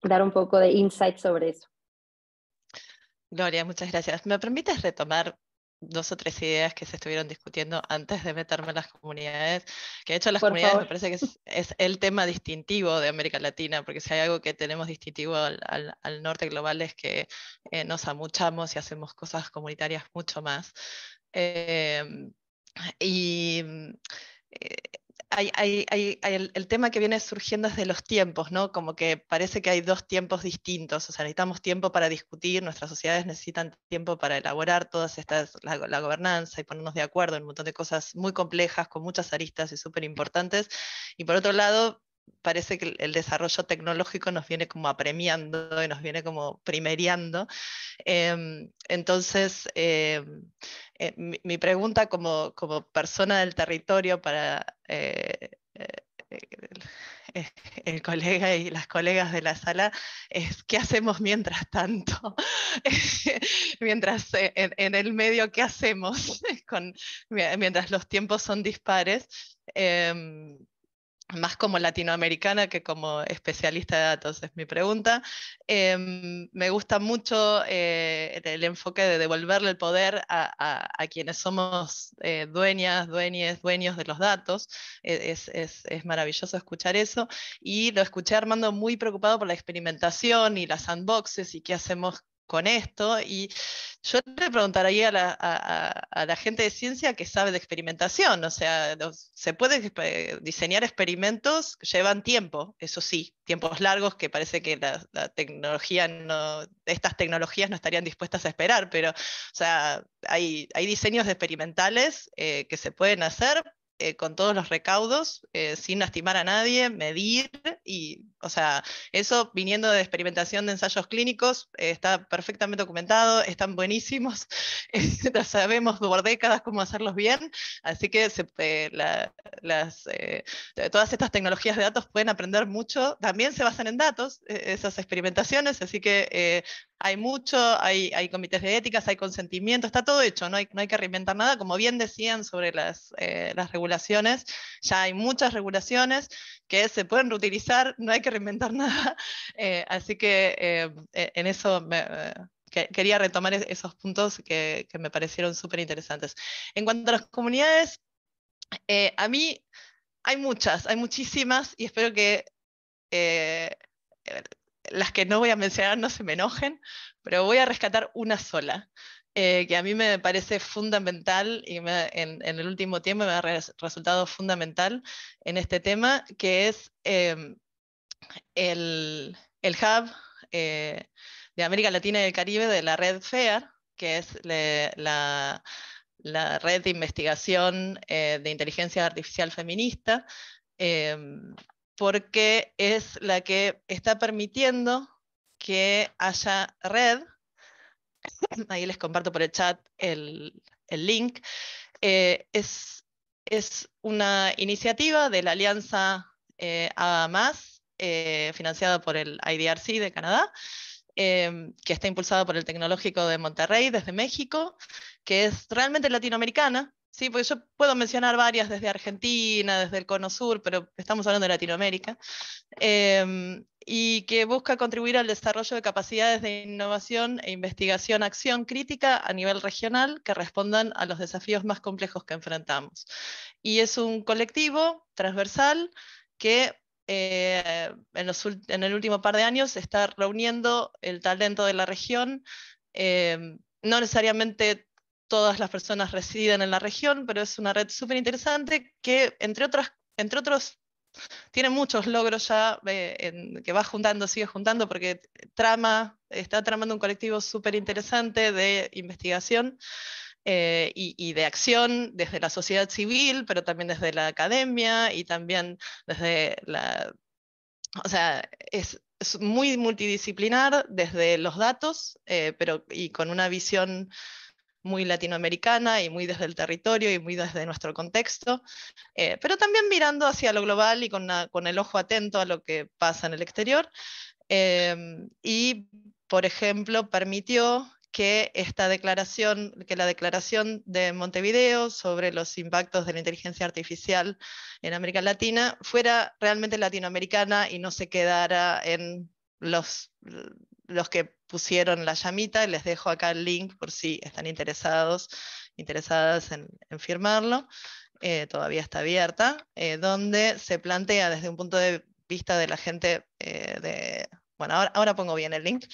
dar un poco de insight sobre eso. Gloria, muchas gracias. ¿Me permites retomar 2 o 3 ideas que se estuvieron discutiendo antes de meterme en las comunidades? Que de hecho las comunidades me parece que es el tema distintivo de América Latina, porque si hay algo que tenemos distintivo al norte global es que nos amuchamos y hacemos cosas comunitarias mucho más. El tema que viene surgiendo es de los tiempos, ¿no? Como que parece que hay 2 tiempos distintos, o sea, necesitamos tiempo para discutir, nuestras sociedades necesitan tiempo para elaborar todas estas, la gobernanza y ponernos de acuerdo en un montón de cosas muy complejas, con muchas aristas y súper importantes, y por otro lado, parece que el desarrollo tecnológico nos viene como apremiando y nos viene como primereando. Entonces, mi pregunta como persona del territorio para el colega y las colegas de la sala es: ¿qué hacemos mientras tanto? Mientras en el medio, ¿qué hacemos mientras los tiempos son dispares? más como latinoamericana que como especialista de datos, es mi pregunta. Me gusta mucho el enfoque de devolverle el poder a quienes somos dueños de los datos. Es maravilloso escuchar eso. Y lo escuché a Armando muy preocupado por la experimentación y las sandboxes y qué hacemos con esto, y yo le preguntaría a la gente de ciencia que sabe de experimentación, o sea, se puede diseñar experimentos que llevan tiempo, eso sí, tiempos largos que parece que la tecnología estas tecnologías no estarían dispuestas a esperar, pero, o sea, hay diseños experimentales que se pueden hacer con todos los recaudos, sin lastimar a nadie, medir, y, o sea, eso viniendo de experimentación de ensayos clínicos, está perfectamente documentado, están buenísimos, sabemos por décadas cómo hacerlos bien, así que todas estas tecnologías de datos pueden aprender mucho, también se basan en datos, esas experimentaciones, así que hay mucho, hay comités de éticas, hay consentimiento, está todo hecho, no hay que reinventar nada, como bien decían sobre las regulaciones, ya hay muchas regulaciones que se pueden reutilizar, no hay que reinventar nada, así que en eso quería retomar esos puntos que me parecieron súper interesantes. En cuanto a las comunidades, a mí hay muchísimas, y espero que las que no voy a mencionar no se me enojen, pero voy a rescatar una sola, que a mí me parece fundamental y en el último tiempo me ha resultado fundamental en este tema, que es el hub de América Latina y el Caribe de la red FAIR, que es la red de investigación de inteligencia artificial feminista, porque es la que está permitiendo que haya red, ahí les comparto por el chat el link, es una iniciativa de la Alianza A+, financiada por el IDRC de Canadá, que está impulsada por el Tecnológico de Monterrey desde México, que es realmente latinoamericana, ¿sí? Porque yo puedo mencionar varias desde Argentina, desde el Cono Sur, pero estamos hablando de Latinoamérica, y que busca contribuir al desarrollo de capacidades de innovación e investigación, acción crítica a nivel regional que respondan a los desafíos más complejos que enfrentamos. Y es un colectivo transversal que en el último par de años está reuniendo el talento de la región. No necesariamente todas las personas residen en la región, pero es una red súper interesante que, entre otros, tiene muchos logros ya, que va juntando, sigue juntando, porque está tramando un colectivo súper interesante de investigación y de acción desde la sociedad civil, pero también desde la academia y también desde o sea, es muy multidisciplinar desde los datos, y con una visión muy latinoamericana y muy desde el territorio y muy desde nuestro contexto, pero también mirando hacia lo global y con el ojo atento a lo que pasa en el exterior. Y, por ejemplo, permitió que la declaración de Montevideo sobre los impactos de la inteligencia artificial en América Latina fuera realmente latinoamericana y no se quedara en los que pusieron la llamita. Les dejo acá el link por si están interesadas en firmarlo. Todavía está abierta, donde se plantea desde un punto de vista de la gente bueno, ahora pongo bien el link,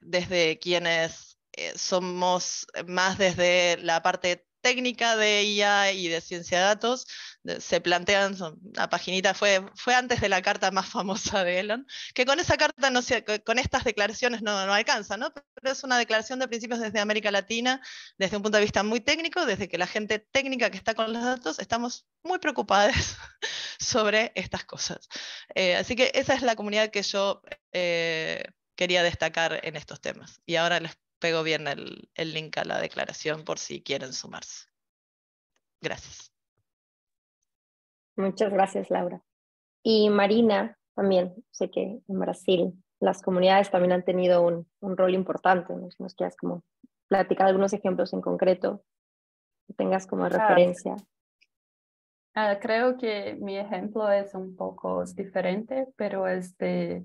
desde quienes somos más desde la parte técnica de IA y de ciencia de datos, se plantean, la paginita fue antes de la carta más famosa de Elon, que con esa carta, con estas declaraciones no alcanza, ¿no? Pero es una declaración de principios desde América Latina, desde un punto de vista muy técnico, desde que la gente técnica que está con los datos estamos muy preocupados sobre estas cosas. Así que esa es la comunidad que yo quería destacar en estos temas. Y ahora les pego bien el link a la declaración por si quieren sumarse. Gracias. Muchas gracias, Laura. Y Marina, también sé que en Brasil las comunidades también han tenido un rol importante. Nos quieras como platicar algunos ejemplos en concreto que tengas como referencia. Creo que mi ejemplo es un poco diferente, pero es de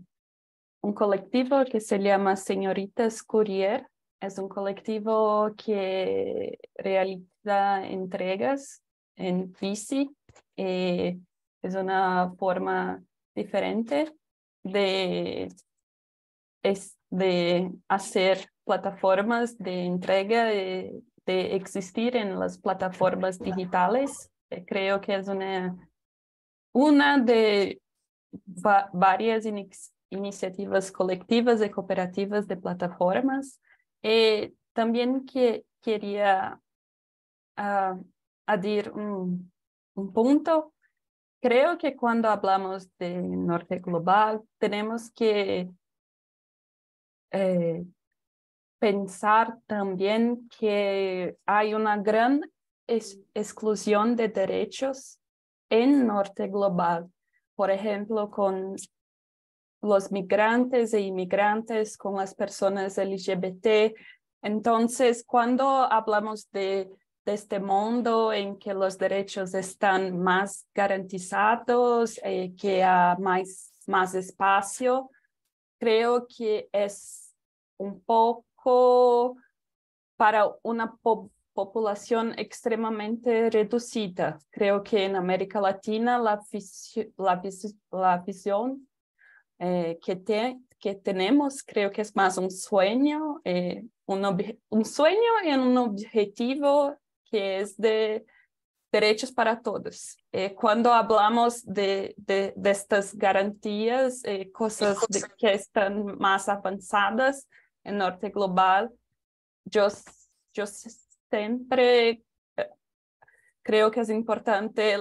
un colectivo que se llama Señoritas Courier. Es un colectivo que realiza entregas en bici. Es una forma diferente de hacer plataformas de entrega, de existir en las plataformas digitales. Creo que es una de varias iniciativas colectivas y cooperativas de plataformas. También quería añadir un punto. Creo que cuando hablamos de norte global, tenemos que pensar también que hay una gran exclusión de derechos en norte global. Por ejemplo, con los migrantes e inmigrantes, con las personas LGBT. Entonces, cuando hablamos de este mundo en que los derechos están más garantizados, que hay más espacio, creo que es un poco para una población extremadamente reducida. Creo que en América Latina la visión que tenemos, creo que es más un sueño, un sueño y un objetivo que es de derechos para todos. Cuando hablamos de estas garantías, cosas que están más avanzadas en norte global, yo siempre creo que es importante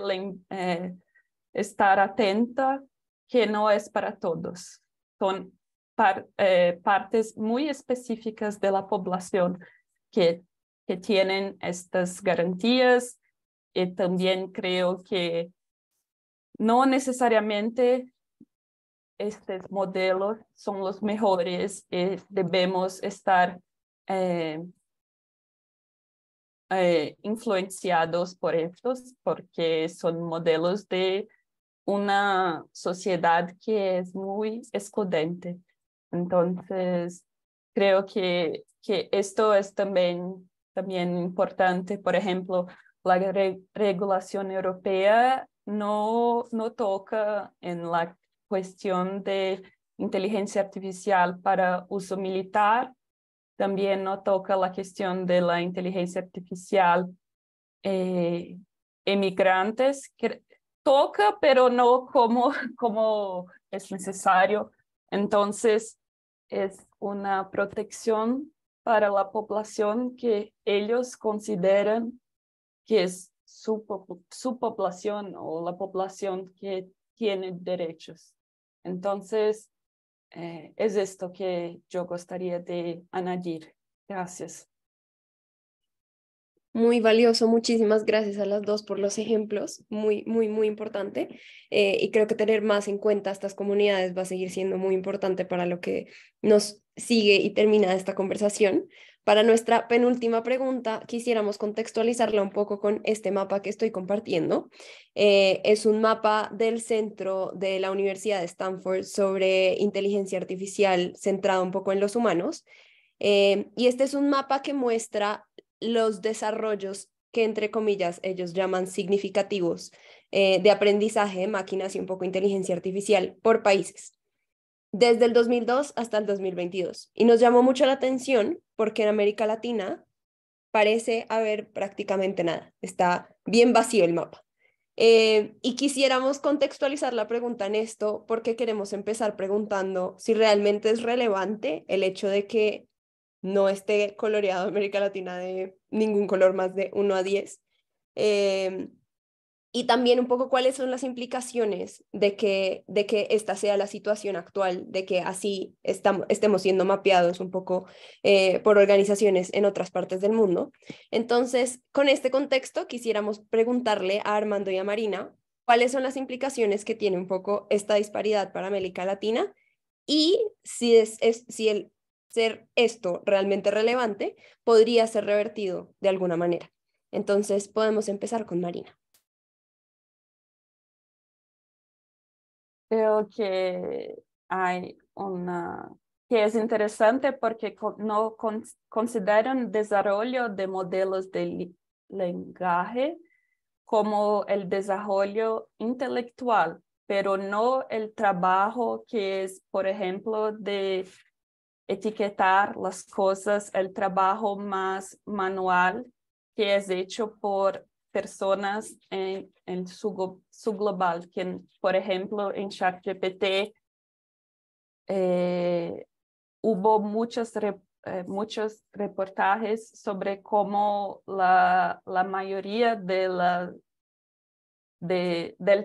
estar atenta que no es para todos. Son partes muy específicas de la población que tienen estas garantías, y también creo que no necesariamente estos modelos son los mejores y debemos estar influenciados por estos, porque son modelos de una sociedad que es muy excluyente. Entonces, creo que esto es también importante. Por ejemplo, la regulación europea no toca en la cuestión de inteligencia artificial para uso militar, también no toca la cuestión de la inteligencia artificial emigrantes, que toca, pero no como es necesario. Entonces, es una protección para la población que ellos consideran que es su población o la población que tiene derechos. Entonces, es esto que yo gustaría de añadir. Gracias. Muy valioso, muchísimas gracias a las dos por los ejemplos, muy, muy, muy importante. Y creo que tener más en cuenta estas comunidades va a seguir siendo muy importante para lo que nos sigue y termina esta conversación. Para nuestra penúltima pregunta, quisiéramos contextualizarla un poco con este mapa que estoy compartiendo. Es un mapa del centro de la Universidad de Stanford sobre inteligencia artificial centrado un poco en los humanos. Y este es un mapa que muestra los desarrollos que, entre comillas, ellos llaman significativos de aprendizaje de máquinas y un poco inteligencia artificial por países, desde el 2002 hasta el 2022. Y nos llamó mucho la atención porque en América Latina parece haber prácticamente nada. Está bien vacío el mapa. Y quisiéramos contextualizar la pregunta en esto porque queremos empezar preguntando si realmente es relevante el hecho de que no esté coloreado América Latina de ningún color más de 1 a 10. Y también un poco cuáles son las implicaciones de que esta sea la situación actual, de que así estemos siendo mapeados un poco por organizaciones en otras partes del mundo. Entonces, con este contexto, quisiéramos preguntarle a Armando y a Marina cuáles son las implicaciones que tiene un poco esta disparidad para América Latina y si el ser esto realmente relevante podría ser revertido de alguna manera. Entonces, podemos empezar con Marina. Creo que hay que es interesante porque no consideran desarrollo de modelos de lenguaje como el desarrollo intelectual, pero no el trabajo que es, por ejemplo, de etiquetar las cosas, el trabajo más manual que es hecho por personas en su global, que por ejemplo en ChatGPT hubo muchos reportajes sobre cómo la mayoría del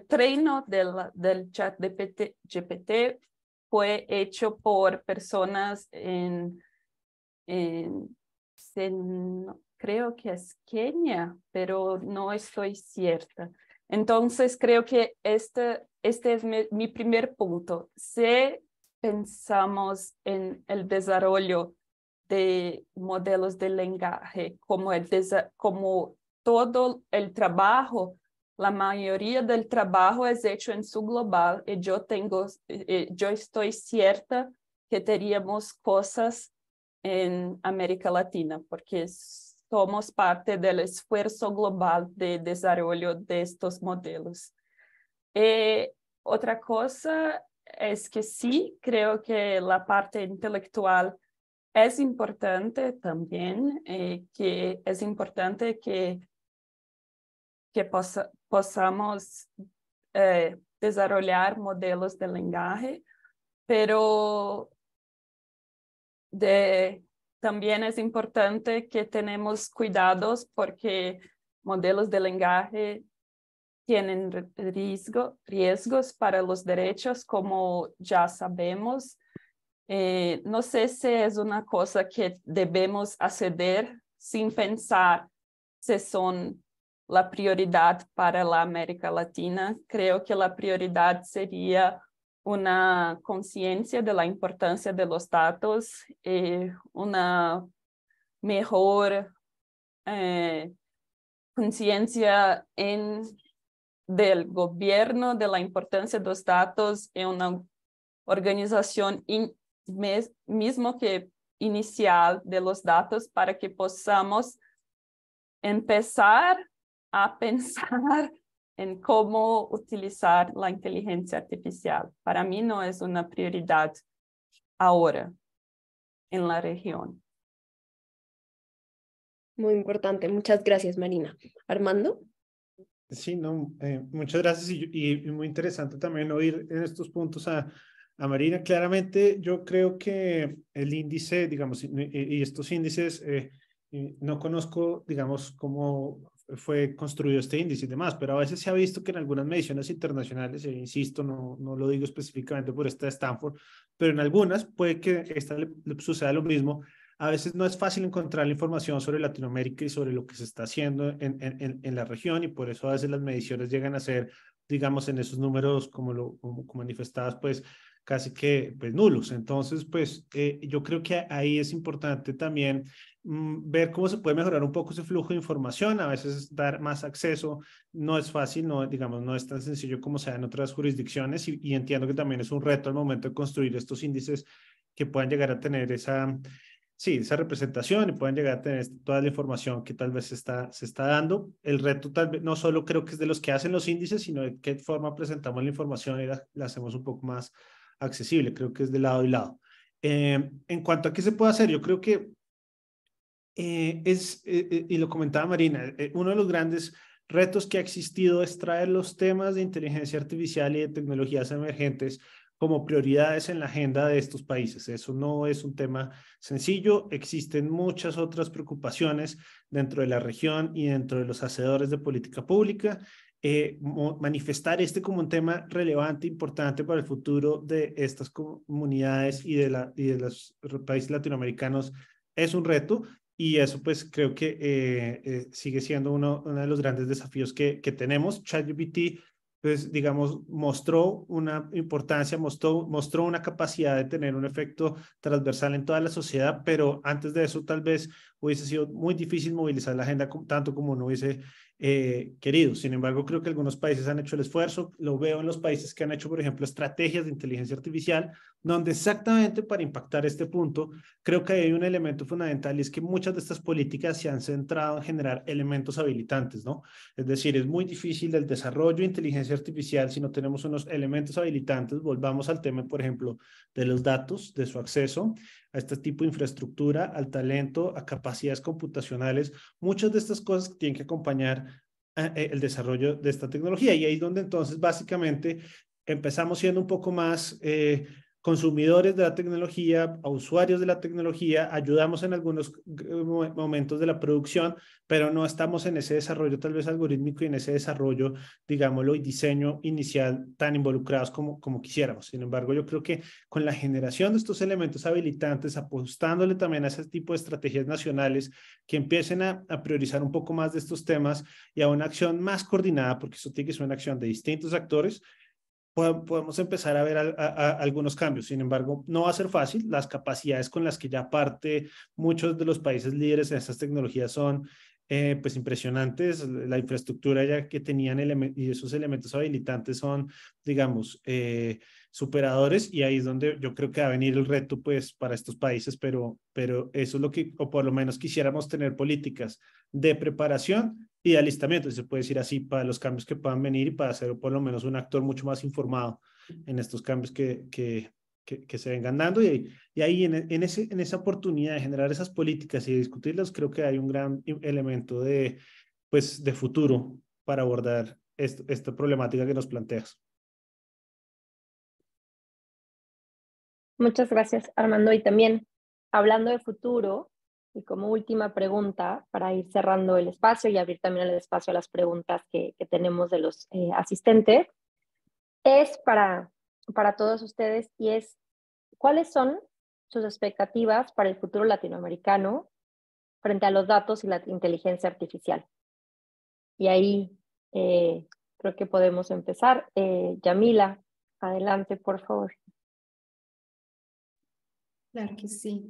treino del ChatGPT fue hecho por personas creo que es Kenia, pero no estoy cierta. Entonces, creo que este es mi primer punto. Si pensamos en el desarrollo de modelos de lenguaje como todo el trabajo, la mayoría del trabajo es hecho en su global y yo estoy cierta que teríamos cosas en América Latina, porque somos parte del esfuerzo global de desarrollo de estos modelos. Otra cosa es que sí, creo que la parte intelectual es importante también, que es importante que possamos desarrollar modelos de lenguaje, pero también es importante que tenemos cuidados porque modelos de lenguaje tienen riesgos para los derechos, como ya sabemos. No sé si es una cosa que debemos acceder sin pensar si son la prioridad para la América Latina. Creo que la prioridad sería una conciencia de la importancia de los datos, una mejor conciencia del gobierno de la importancia de los datos en una organización mismo que inicial de los datos para que podamos empezar a pensar en cómo utilizar la inteligencia artificial. Para mí no es una prioridad ahora en la región. Muy importante. Muchas gracias, Marina. Armando. Sí, no, muchas gracias y muy interesante también oír en estos puntos a Marina. Claramente yo creo que el índice, digamos, y estos índices, no conozco, digamos, cómo fue construido este índice y demás, pero a veces se ha visto que en algunas mediciones internacionales, insisto, no lo digo específicamente por esta de Stanford, pero en algunas puede que esta le suceda lo mismo. A veces no es fácil encontrar la información sobre Latinoamérica y sobre lo que se está haciendo en la región, y por eso a veces las mediciones llegan a ser, digamos, en esos números como manifestadas, pues casi que pues, nulos. Entonces, pues yo creo que ahí es importante también ver cómo se puede mejorar un poco ese flujo de información. A veces dar más acceso no es fácil, digamos, no es tan sencillo como sea en otras jurisdicciones, y entiendo que también es un reto al momento de construir estos índices que puedan llegar a tener esa representación y pueden llegar a tener toda la información que tal vez se está dando. El reto tal vez no solo creo que es de los que hacen los índices, sino de qué forma presentamos la información y la hacemos un poco más accesible. Creo que es de lado y lado. En cuanto a qué se puede hacer, yo creo que y lo comentaba Marina, uno de los grandes retos que ha existido es traer los temas de inteligencia artificial y de tecnologías emergentes como prioridades en la agenda de estos países. Eso no es un tema sencillo. Existen muchas otras preocupaciones dentro de la región y dentro de los hacedores de política pública. Manifestar como un tema relevante, importante para el futuro de estas comunidades y de los países latinoamericanos es un reto. Y eso pues creo que sigue siendo uno de los grandes desafíos que tenemos. ChatGPT, pues digamos, mostró una importancia, mostró una capacidad de tener un efecto transversal en toda la sociedad, pero antes de eso tal vez hubiese sido muy difícil movilizar la agenda tanto como uno hubiese querido. Sin embargo, creo que algunos países han hecho el esfuerzo. Lo veo en los países que han hecho, por ejemplo, estrategias de inteligencia artificial, donde exactamente para impactar este punto, creo que hay un elemento fundamental y es que muchas de estas políticas se han centrado en generar elementos habilitantes, ¿no? Es decir, es muy difícil el desarrollo de inteligencia artificial si no tenemos unos elementos habilitantes. Volvamos al tema, por ejemplo, de los datos, de su acceso a este tipo de infraestructura, al talento, a capacidades computacionales. Muchas de estas cosas tienen que acompañar el desarrollo de esta tecnología. Y ahí es donde entonces básicamente empezamos siendo un poco más consumidores de la tecnología, a usuarios de la tecnología, ayudamos en algunos momentos de la producción, pero no estamos en ese desarrollo tal vez algorítmico y en ese desarrollo, digámoslo, y diseño inicial tan involucrados como quisiéramos. Sin embargo, yo creo que con la generación de estos elementos habilitantes, apostándole también a ese tipo de estrategias nacionales que empiecen a priorizar un poco más de estos temas y a una acción más coordinada, porque eso tiene que ser una acción de distintos actores, podemos empezar a ver algunos cambios. Sin embargo, no va a ser fácil. Las capacidades con las que ya parte muchos de los países líderes en estas tecnologías son pues impresionantes. La infraestructura ya que tenían y esos elementos habilitantes son, digamos, superadores, y ahí es donde yo creo que va a venir el reto pues para estos países, pero eso es lo que, o por lo menos quisiéramos tener políticas de preparación y de alistamiento, si se puede decir así, para los cambios que puedan venir y para ser por lo menos un actor mucho más informado en estos cambios que se vengan dando. Y ahí en esa oportunidad de generar esas políticas y de discutirlas, creo que hay un gran elemento de futuro para abordar esta problemática que nos planteas. Muchas gracias, Armando. Y también, hablando de futuro, y como última pregunta, para ir cerrando el espacio y abrir también el espacio a las preguntas que tenemos de los asistentes, es para todos ustedes, y es, ¿cuáles son sus expectativas para el futuro latinoamericano frente a los datos y la inteligencia artificial? Y ahí creo que podemos empezar. Yamila, adelante, por favor. Claro que sí.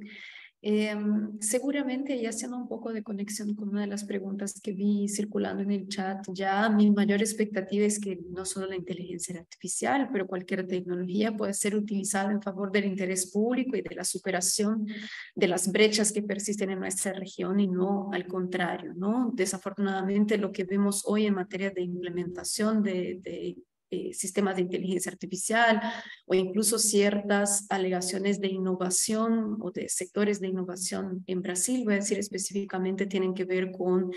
Seguramente, y haciendo un poco de conexión con una de las preguntas que vi circulando en el chat, ya mi mayor expectativa es que no solo la inteligencia artificial, pero cualquier tecnología pueda ser utilizada en favor del interés público y de la superación de las brechas que persisten en nuestra región, y no al contrario, ¿no? Desafortunadamente, lo que vemos hoy en materia de implementación de sistemas de inteligencia artificial, o incluso ciertas alegaciones de innovación o de sectores de innovación en Brasil, voy a decir específicamente, tienen que ver con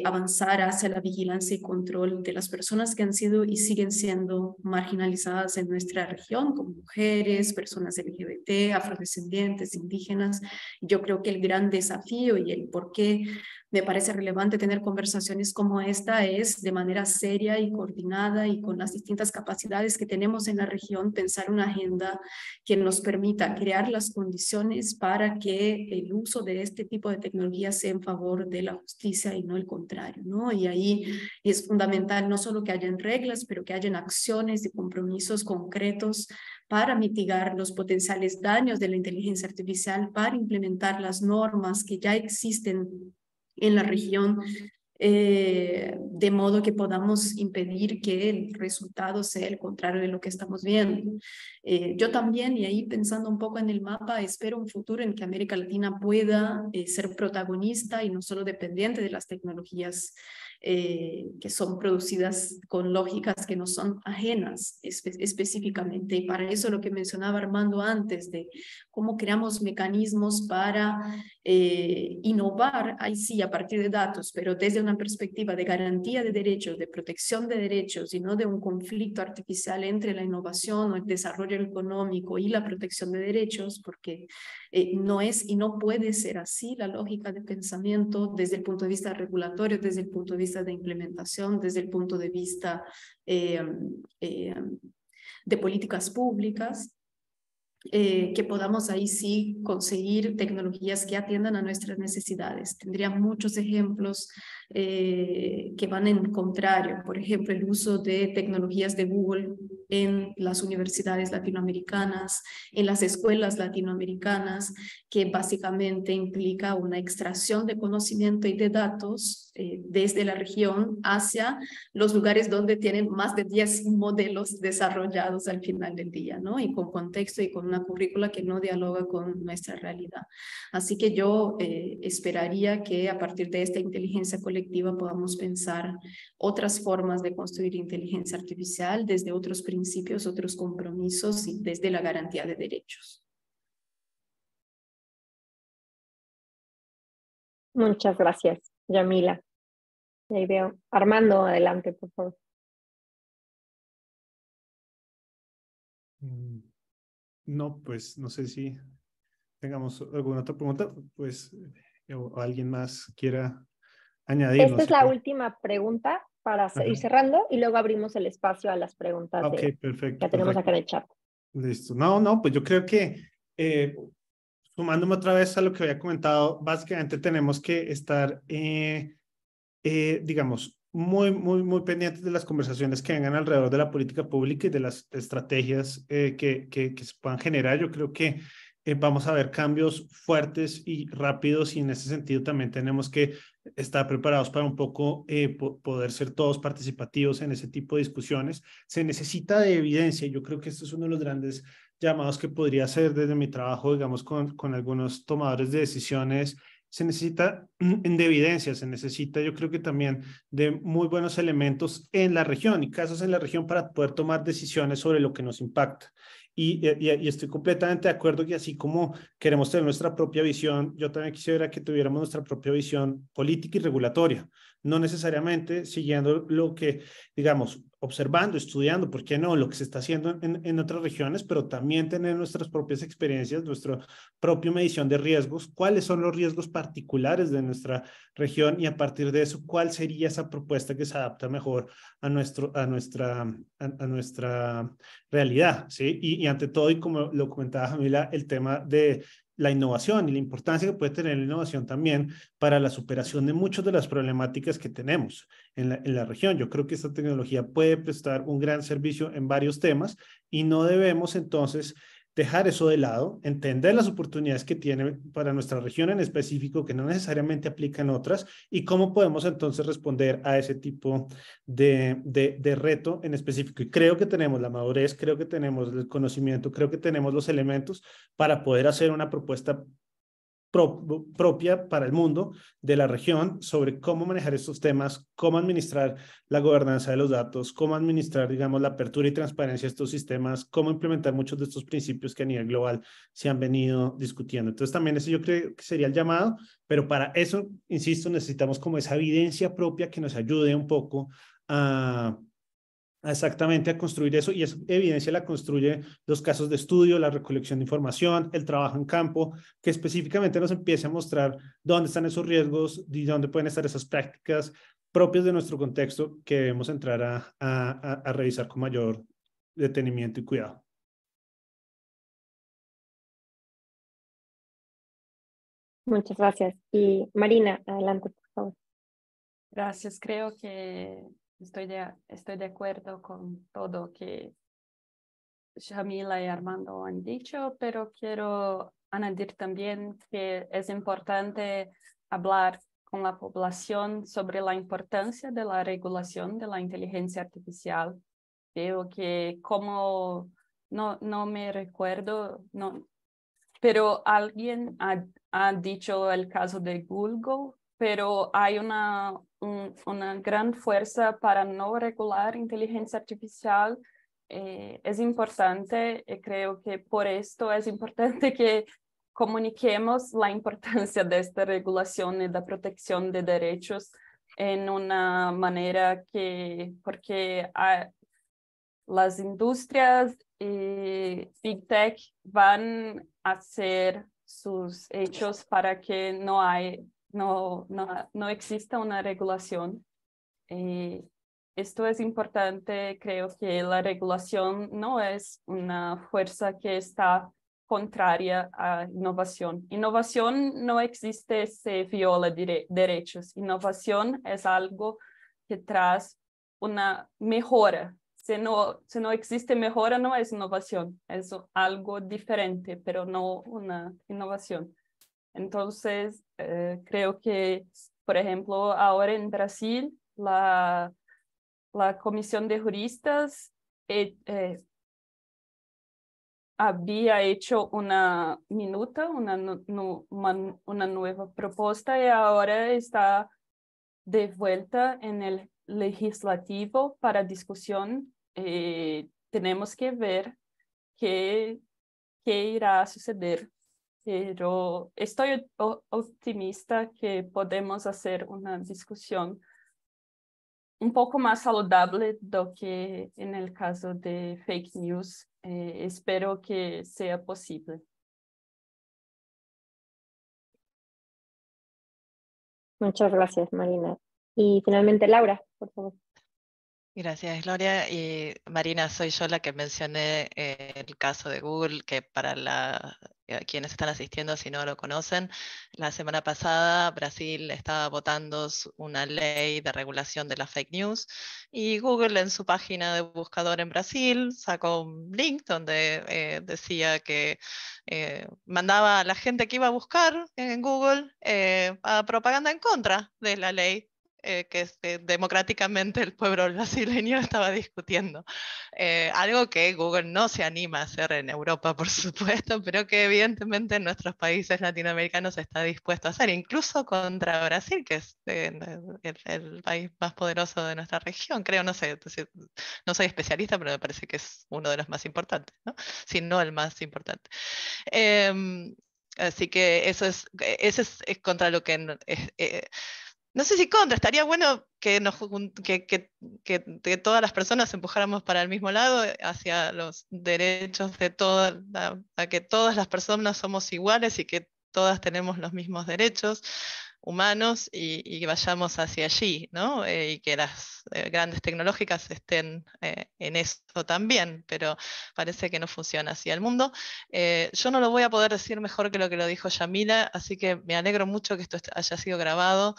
avanzar hacia la vigilancia y control de las personas que han sido y siguen siendo marginalizadas en nuestra región, como mujeres, personas LGBT, afrodescendientes, indígenas. Yo creo que el gran desafío y el por qué me parece relevante tener conversaciones como esta es, de manera seria y coordinada y con las distintas capacidades que tenemos en la región, pensar una agenda que nos permita crear las condiciones para que el uso de este tipo de tecnología sea en favor de la justicia y no el contrario, ¿no? Y ahí es fundamental no solo que hayan reglas, pero que hayan acciones y compromisos concretos para mitigar los potenciales daños de la inteligencia artificial, para implementar las normas que ya existen en la región, de modo que podamos impedir que el resultado sea el contrario de lo que estamos viendo. Yo también, y ahí pensando un poco en el mapa, espero un futuro en que América Latina pueda ser protagonista y no solo dependiente de las tecnologías que son producidas con lógicas que no son ajenas específicamente. Y para eso lo que mencionaba Armando antes, de cómo creamos mecanismos para innovar, ahí sí, a partir de datos, pero desde una perspectiva de garantía de derechos, de protección de derechos, y no de un conflicto artificial entre la innovación o el desarrollo económico y la protección de derechos, porque no es y no puede ser así la lógica de pensamiento desde el punto de vista regulatorio, desde el punto de vista de implementación, desde el punto de vista de políticas públicas. Que podamos ahí sí conseguir tecnologías que atiendan a nuestras necesidades. Tendría muchos ejemplos que van en contrario. Por ejemplo, el uso de tecnologías de Google en las universidades latinoamericanas, en las escuelas latinoamericanas, que básicamente implica una extracción de conocimiento y de datos desde la región hacia los lugares donde tienen más de 10 modelos desarrollados al final del día, ¿no? Y con contexto y con una currícula que no dialoga con nuestra realidad. Así que yo esperaría que a partir de esta inteligencia colectiva podamos pensar otras formas de construir inteligencia artificial desde otros principios, otros compromisos y desde la garantía de derechos. Muchas gracias, Yamila. Ahí veo. Armando, adelante, por favor. No, pues no sé si tengamos alguna otra pregunta, pues o alguien más quiera añadir. Esta es la última pregunta para ir cerrando y luego abrimos el espacio a las preguntas perfecto, que tenemos acá en el chat. Listo. No, pues yo creo que sumándome otra vez a lo que había comentado, básicamente tenemos que estar, digamos, muy pendientes de las conversaciones que vengan alrededor de la política pública y de las estrategias que se puedan generar. Yo creo que vamos a ver cambios fuertes y rápidos, y en ese sentido también tenemos que estar preparados para un poco poder ser todos participativos en ese tipo de discusiones. Se necesita de evidencia. Yo creo que esto es uno de los grandes llamados que podría hacer desde mi trabajo, digamos, con algunos tomadores de decisiones. Se necesita de evidencia, se necesita, yo creo que también de muy buenos elementos en la región y casos en la región para poder tomar decisiones sobre lo que nos impacta. Y estoy completamente de acuerdo que así como queremos tener nuestra propia visión, yo también quisiera que tuviéramos nuestra propia visión política y regulatoria, no necesariamente siguiendo lo que, digamos, observando, estudiando, ¿por qué no?, lo que se está haciendo en otras regiones, pero también tener nuestras propias experiencias, nuestra propia medición de riesgos, cuáles son los riesgos particulares de nuestra región, y a partir de eso, cuál sería esa propuesta que se adapta mejor a nuestra realidad, ¿sí? Y ante todo, y como lo comentaba Jamila, el tema de la innovación y la importancia que puede tener la innovación también para la superación de muchas de las problemáticas que tenemos en la región. Yo creo que esta tecnología puede prestar un gran servicio en varios temas y no debemos entonces dejar eso de lado, entender las oportunidades que tiene para nuestra región en específico, que no necesariamente aplican otras, y cómo podemos entonces responder a ese tipo de reto en específico. Y creo que tenemos la madurez, creo que tenemos el conocimiento, creo que tenemos los elementos para poder hacer una propuesta propia para el mundo de la región sobre cómo manejar estos temas, cómo administrar la gobernanza de los datos, cómo administrar, digamos, la apertura y transparencia de estos sistemas, cómo implementar muchos de estos principios que a nivel global se han venido discutiendo. Entonces también ese yo creo que sería el llamado, pero para eso, insisto, necesitamos como esa evidencia propia que nos ayude un poco exactamente a construir eso, y esa evidencia la construye los casos de estudio, la recolección de información, el trabajo en campo, que específicamente nos empiece a mostrar dónde están esos riesgos y dónde pueden estar esas prácticas propias de nuestro contexto que debemos entrar a revisar con mayor detenimiento y cuidado. Muchas gracias. Y Marina, adelante, por favor. Gracias. Creo que estoy de acuerdo con todo que Jamila y Armando han dicho, pero quiero añadir también que es importante hablar con la población sobre la importancia de la regulación de la inteligencia artificial. Creo que como no me recuerdo, pero alguien ha dicho el caso de Google, pero hay una gran fuerza para no regular inteligencia artificial. Es importante, creo que por esto es importante que comuniquemos la importancia de esta regulación y de protección de derechos en una manera porque las industrias y Big Tech van a hacer sus hechos para que no exista una regulación. Esto es importante. Creo que la regulación no es una fuerza que está contraria a innovación. Innovación no existe si viola derechos. Innovación es algo que trae una mejora. si no existe mejora, no es innovación, es algo diferente, pero no una innovación. Entonces, creo que, por ejemplo, ahora en Brasil, la Comisión de Juristas había hecho una minuta, una nueva propuesta y ahora está de vuelta en el legislativo para discusión. Tenemos que ver qué irá a suceder, pero estoy optimista que podemos hacer una discusión un poco más saludable do que en el caso de fake news. Espero que sea posible. Muchas gracias, Marina. Y finalmente, Laura, por favor. Gracias, Gloria. Y Marina, soy yo la que mencioné el caso de Google, que para quienes están asistiendo, si no lo conocen, la semana pasada Brasil estaba votando una ley de regulación de las fake news y Google en su página de buscador en Brasil sacó un link donde decía que mandaba a la gente que iba a buscar en Google a propaganda en contra de la ley que democráticamente el pueblo brasileño estaba discutiendo. Algo que Google no se anima a hacer en Europa, por supuesto, pero que evidentemente en nuestros países latinoamericanos está dispuesto a hacer, incluso contra Brasil, que es el país más poderoso de nuestra región, creo, no sé, no soy especialista, pero me parece que es uno de los más importantes, ¿no? Si no el más importante. Así que eso es contra lo que... no sé si contra, estaría bueno que todas las personas empujáramos para el mismo lado, hacia los derechos de todas, a que todas las personas somos iguales y que todas tenemos los mismos derechos humanos y vayamos hacia allí, ¿no? Y que las grandes tecnológicas estén en eso también, pero parece que no funciona así el mundo. Yo no lo voy a poder decir mejor que lo dijo Yamila, así que me alegro mucho que esto haya sido grabado.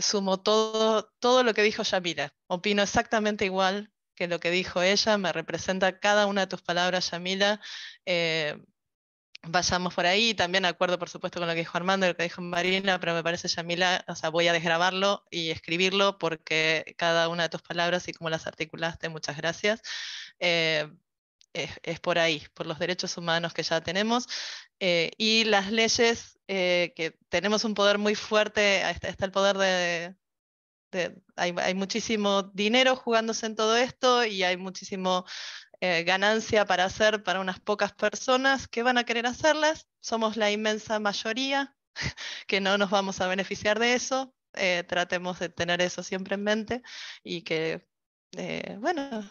Sumo todo lo que dijo Yamila. Opino exactamente igual que lo que dijo ella, me representa cada una de tus palabras, Yamila. Vayamos por ahí, también acuerdo por supuesto con lo que dijo Armando y lo que dijo Marina, pero me parece, Yamila, o sea, voy a desgrabarlo y escribirlo porque cada una de tus palabras y cómo las articulaste, muchas gracias. Es por ahí, por los derechos humanos que ya tenemos y las leyes que tenemos un poder muy fuerte, está el poder hay muchísimo dinero jugándose en todo esto y hay muchísimo ganancia para hacer para unas pocas personas que van a querer hacerlas. Somos la inmensa mayoría que no nos vamos a beneficiar de eso. Tratemos de tener eso siempre en mente y que, bueno,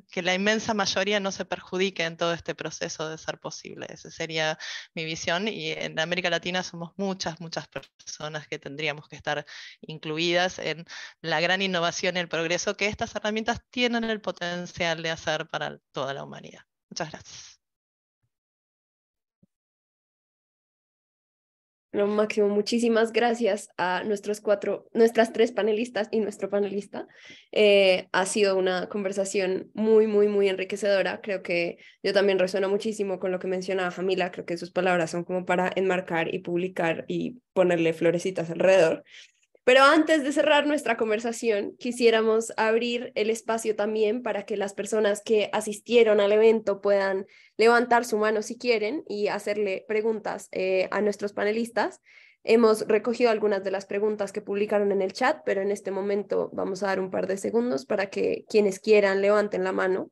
que la inmensa mayoría no se perjudique en todo este proceso de ser posible. Esa sería mi visión y en América Latina somos muchas personas que tendríamos que estar incluidas en la gran innovación y el progreso que estas herramientas tienen el potencial de hacer para toda la humanidad. Muchas gracias. Lo máximo, muchísimas gracias a nuestras tres panelistas y nuestro panelista. Ha sido una conversación muy enriquecedora. Creo que yo también resueno muchísimo con lo que mencionaba Jamila. Creo que sus palabras son como para enmarcar y publicar y ponerle florecitas alrededor. Pero antes de cerrar nuestra conversación, quisiéramos abrir el espacio también para que las personas que asistieron al evento puedan levantar su mano si quieren y hacerle preguntas a nuestros panelistas. Hemos recogido algunas de las preguntas que publicaron en el chat, pero en este momento vamos a dar un par de segundos para que quienes quieran levanten la mano.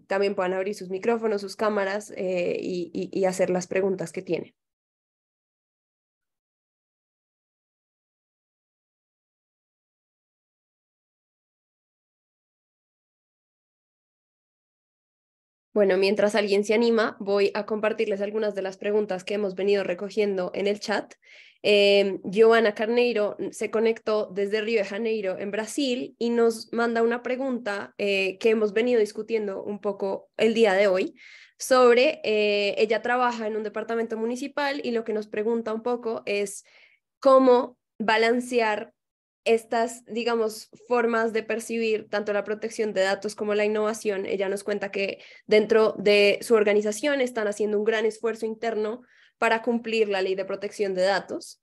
También puedan abrir sus micrófonos, sus cámaras y hacer las preguntas que tienen. Bueno, mientras alguien se anima, voy a compartirles algunas de las preguntas que hemos venido recogiendo en el chat. Joana Carneiro se conectó desde Río de Janeiro, en Brasil, y nos manda una pregunta que hemos venido discutiendo un poco el día de hoy sobre, ella trabaja en un departamento municipal y lo que nos pregunta un poco es cómo balancear estas, digamos, formas de percibir tanto la protección de datos como la innovación, ella nos cuenta que dentro de su organización están haciendo un gran esfuerzo interno para cumplir la ley de protección de datos,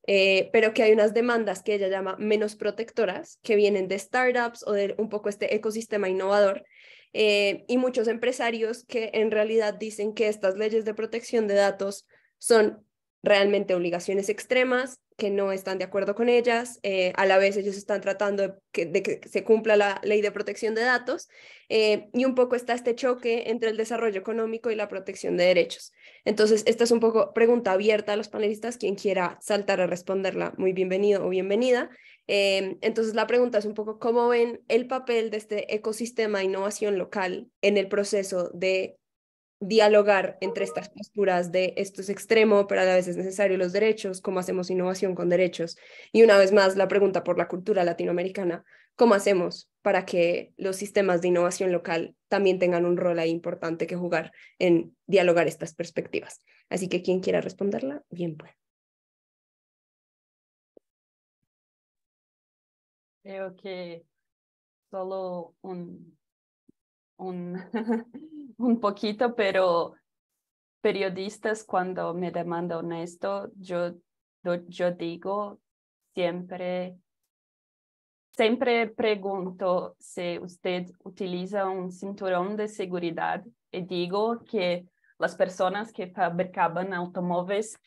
pero que hay unas demandas que ella llama menos protectoras, que vienen de startups o de un poco este ecosistema innovador, y muchos empresarios que en realidad dicen que estas leyes de protección de datos son realmente obligaciones extremas, que no están de acuerdo con ellas, a la vez ellos están tratando de que se cumpla la ley de protección de datos, y un poco está este choque entre el desarrollo económico y la protección de derechos. Entonces, esta es un poco pregunta abierta a los panelistas, quien quiera saltar a responderla, muy bienvenido o bienvenida. Entonces, la pregunta es un poco cómo ven el papel de este ecosistema de innovación local en el proceso de dialogar entre estas posturas de esto es extremo, pero a la vez es necesario los derechos, cómo hacemos innovación con derechos. Y una vez más, la pregunta por la cultura latinoamericana, ¿cómo hacemos para que los sistemas de innovación local también tengan un rol ahí importante que jugar en dialogar estas perspectivas? Así que quien quiera responderla, bien pues. Creo que solo un poquito, pero periodistas cuando me demandan esto, yo digo siempre pregunto si usted utiliza un cinturón de seguridad y digo que las personas que fabricaban automóviles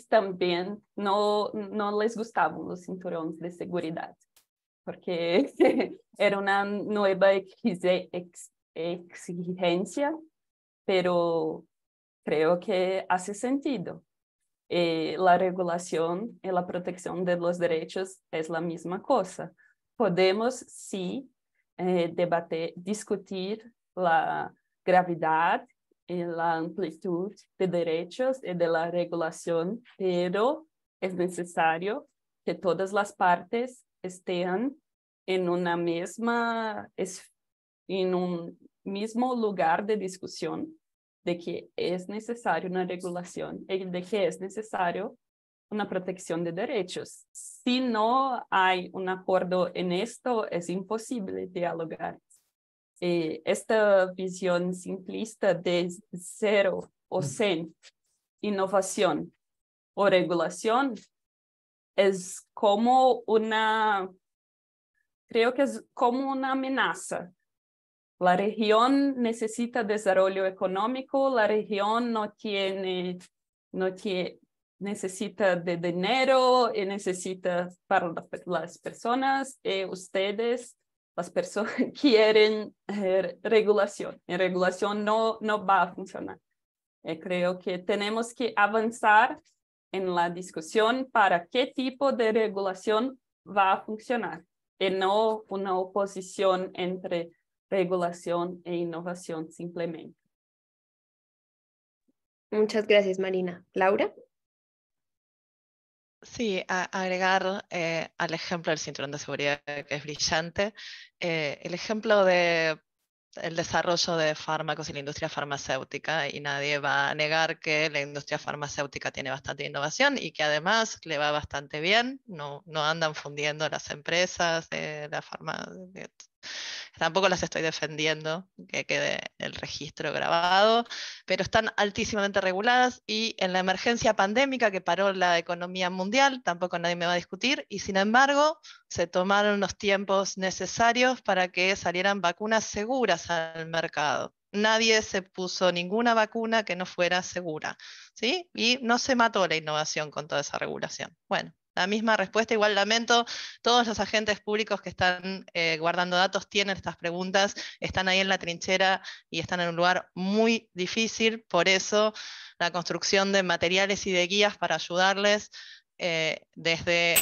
también no les gustaban los cinturones de seguridad, porque era una nueva exigencia, pero creo que hace sentido. La regulación y la protección de los derechos es la misma cosa. Podemos, sí, discutir la gravedad y la amplitud de derechos y de la regulación, pero es necesario que todas las partes estén en una en un mismo lugar de discusión de que es necesario una regulación y de que es necesario una protección de derechos. Si no hay un acuerdo en esto, es imposible dialogar. Esta visión simplista de 0 o 100, innovación o regulación, es como creo que es como una amenaza. La región necesita desarrollo económico, la región necesita de dinero y necesita para las personas, y ustedes, las personas, quieren regulación. Y regulación no va a funcionar. Creo que tenemos que avanzar en la discusión para qué tipo de regulación va a funcionar y no una oposición entre regulación e innovación simplemente. Muchas gracias, Marina. ¿Laura? Sí, agregar al ejemplo del cinturón de seguridad, que es brillante, el ejemplo de el desarrollo de fármacos y la industria farmacéutica, y nadie va a negar que la industria farmacéutica tiene bastante innovación y que además le va bastante bien, no andan fundiendo las empresas de la farmacéutica. Tampoco las estoy defendiendo, que quede el registro grabado, pero están altísimamente reguladas, y en la emergencia pandémica que paró la economía mundial, tampoco nadie me va a discutir, y sin embargo se tomaron los tiempos necesarios para que salieran vacunas seguras al mercado. Nadie se puso ninguna vacuna que no fuera segura, ¿sí? Y no se mató la innovación con toda esa regulación. Bueno, la misma respuesta, igual lamento, todos los agentes públicos que están guardando datos tienen estas preguntas, están ahí en la trinchera y están en un lugar muy difícil, por eso la construcción de materiales y de guías para ayudarles desde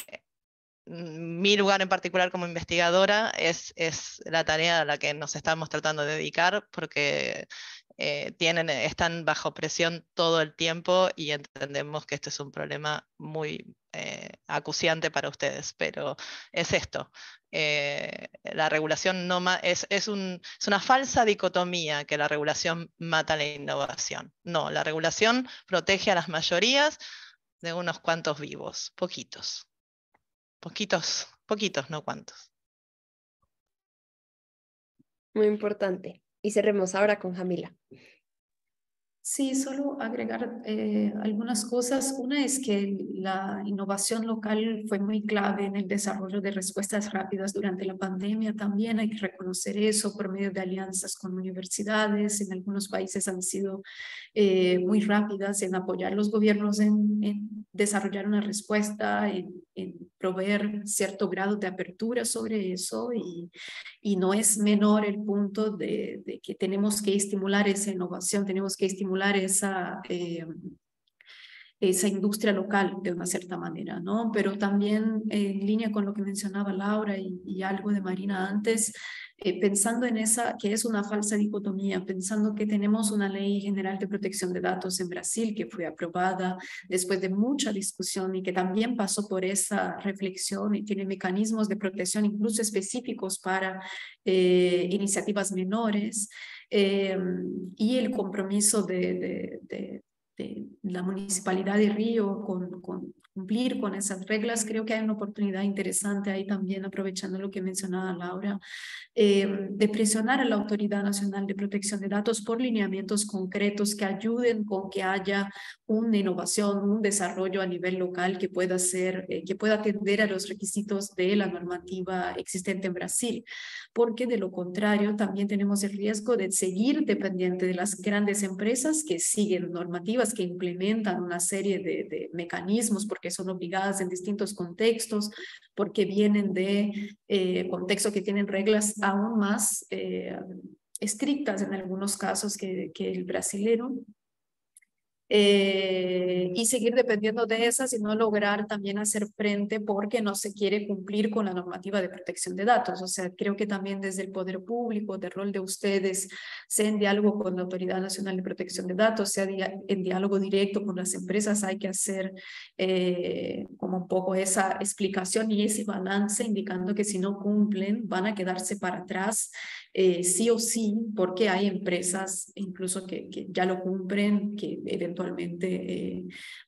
mi lugar en particular como investigadora es la tarea a la que nos estamos tratando de dedicar, porque están bajo presión todo el tiempo y entendemos que este es un problema muy acuciante para ustedes, pero es esto. La regulación es una falsa dicotomía que la regulación mata la innovación. No, la regulación protege a las mayorías de unos cuantos vivos, poquitos poquitos, no cuantos. Muy importante. Y cerremos ahora con Jamila. Sí, solo agregar algunas cosas. Una es que la innovación local fue muy clave en el desarrollo de respuestas rápidas durante la pandemia. También hay que reconocer eso por medio de alianzas con universidades. En algunos países han sido muy rápidas en apoyar a los gobiernos en desarrollar una respuesta, en proveer cierto grado de apertura sobre eso. Y no es menor el punto de que tenemos que estimular esa innovación, tenemos que estimular esa industria local de una cierta manera, ¿no? Pero también en línea con lo que mencionaba Laura y algo de Marina antes, pensando en esa, que es una falsa dicotomía, pensando que tenemos una ley general de protección de datos en Brasil que fue aprobada después de mucha discusión y que también pasó por esa reflexión y tiene mecanismos de protección incluso específicos para iniciativas menores, y el compromiso de la Municipalidad de Río con cumplir con esas reglas. Creo que hay una oportunidad interesante ahí también, aprovechando lo que mencionaba Laura, de presionar a la Autoridad Nacional de Protección de Datos por lineamientos concretos que ayuden con que haya una innovación, un desarrollo a nivel local que pueda ser, que pueda atender a los requisitos de la normativa existente en Brasil, porque de lo contrario también tenemos el riesgo de seguir dependiente de las grandes empresas que siguen normativas, que implementan una serie de mecanismos porque son obligadas en distintos contextos, porque vienen de contextos que tienen reglas aún más estrictas en algunos casos que el brasilero. Y seguir dependiendo de esas y no lograr también hacer frente porque no se quiere cumplir con la normativa de protección de datos. O sea, creo que también desde el poder público, del rol de ustedes, sea en diálogo con la Autoridad Nacional de Protección de Datos, sea en diálogo directo con las empresas, hay que hacer como un poco esa explicación y ese balance, indicando que si no cumplen van a quedarse para atrás sí o sí, porque hay empresas incluso que ya lo cumplen, que eventualmente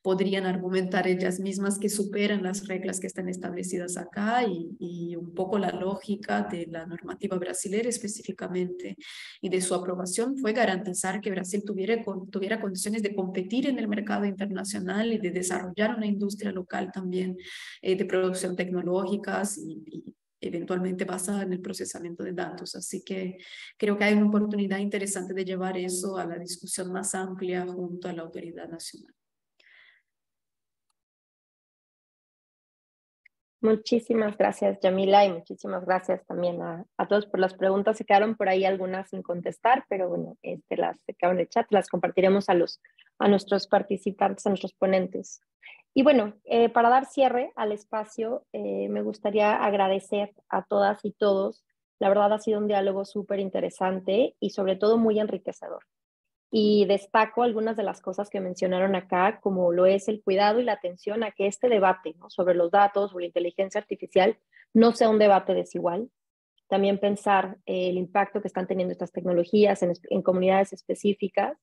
podrían argumentar ellas mismas que superan las reglas que están establecidas acá y un poco la lógica de la normativa brasileña específicamente y de su aprobación fue garantizar que Brasil tuviera condiciones de competir en el mercado internacional y de desarrollar una industria local también de producción tecnológicas y eventualmente basada en el procesamiento de datos. Así que creo que hay una oportunidad interesante de llevar eso a la discusión más amplia junto a la autoridad nacional. Muchísimas gracias, Yamila, y muchísimas gracias también a todos por las preguntas. Se quedaron por ahí algunas sin contestar, pero bueno, las se quedaron en el chat, las compartiremos a nuestros participantes, a nuestros ponentes. Y bueno, para dar cierre al espacio, me gustaría agradecer a todas y todos. La verdad ha sido un diálogo súper interesante y sobre todo muy enriquecedor. Y destaco algunas de las cosas que mencionaron acá, como lo es el cuidado y la atención a que este debate, ¿no?, sobre los datos, sobre la inteligencia artificial, no sea un debate desigual. También pensar el impacto que están teniendo estas tecnologías en comunidades específicas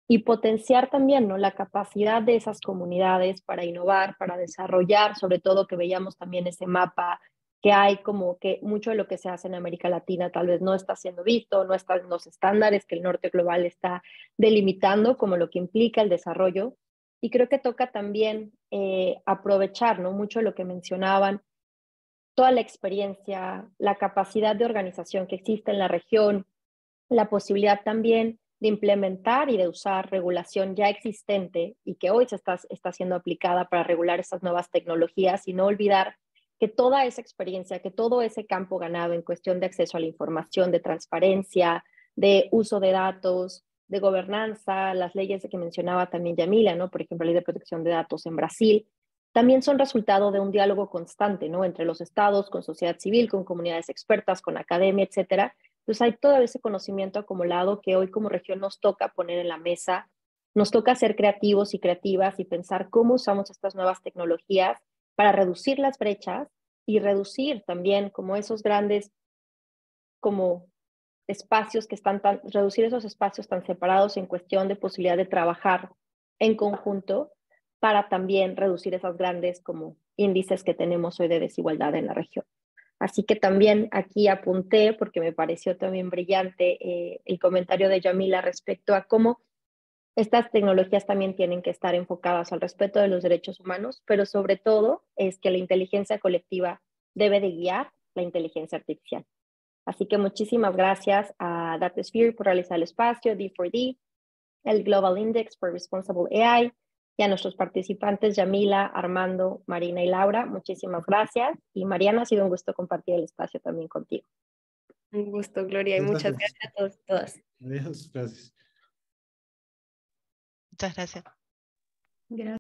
y potenciar también, ¿no?, la capacidad de esas comunidades para innovar, para desarrollar, sobre todo que veíamos también ese mapa que hay como que mucho de lo que se hace en América Latina tal vez no está siendo visto, no están en los estándares que el norte global está delimitando, como lo que implica el desarrollo. Y creo que toca también aprovechar, ¿no?, mucho de lo que mencionaban, toda la experiencia, la capacidad de organización que existe en la región, la posibilidad también de implementar y de usar regulación ya existente y que hoy está siendo aplicada para regular estas nuevas tecnologías y no olvidar que toda esa experiencia, que todo ese campo ganado en cuestión de acceso a la información, de transparencia, de uso de datos, de gobernanza, las leyes que mencionaba también Yamila, ¿no?, por ejemplo, la ley de protección de datos en Brasil, también son resultado de un diálogo constante, ¿no?, entre los estados, con sociedad civil, con comunidades expertas, con academia, etcétera. Entonces hay todo ese conocimiento acumulado que hoy como región nos toca poner en la mesa, nos toca ser creativos y creativas y pensar cómo usamos estas nuevas tecnologías para reducir las brechas y reducir también como esos grandes como espacios que están reducir esos espacios tan separados en cuestión de posibilidad de trabajar en conjunto para también reducir esas grandes como índices que tenemos hoy de desigualdad en la región. Así que también aquí apunté, porque me pareció también brillante el comentario de Yamila respecto a cómo estas tecnologías también tienen que estar enfocadas al respeto de los derechos humanos, pero sobre todo es que la inteligencia colectiva debe de guiar la inteligencia artificial. Así que muchísimas gracias a Datasphere por realizar el espacio, D4D, el Global Index for Responsible AI, y a nuestros participantes Yamila, Armando, Marina y Laura, muchísimas gracias. Y Mariana, ha sido un gusto compartir el espacio también contigo. Un gusto, Gloria, y muchas gracias a todos y todas. Adiós, gracias. Muchas gracias. Gracias.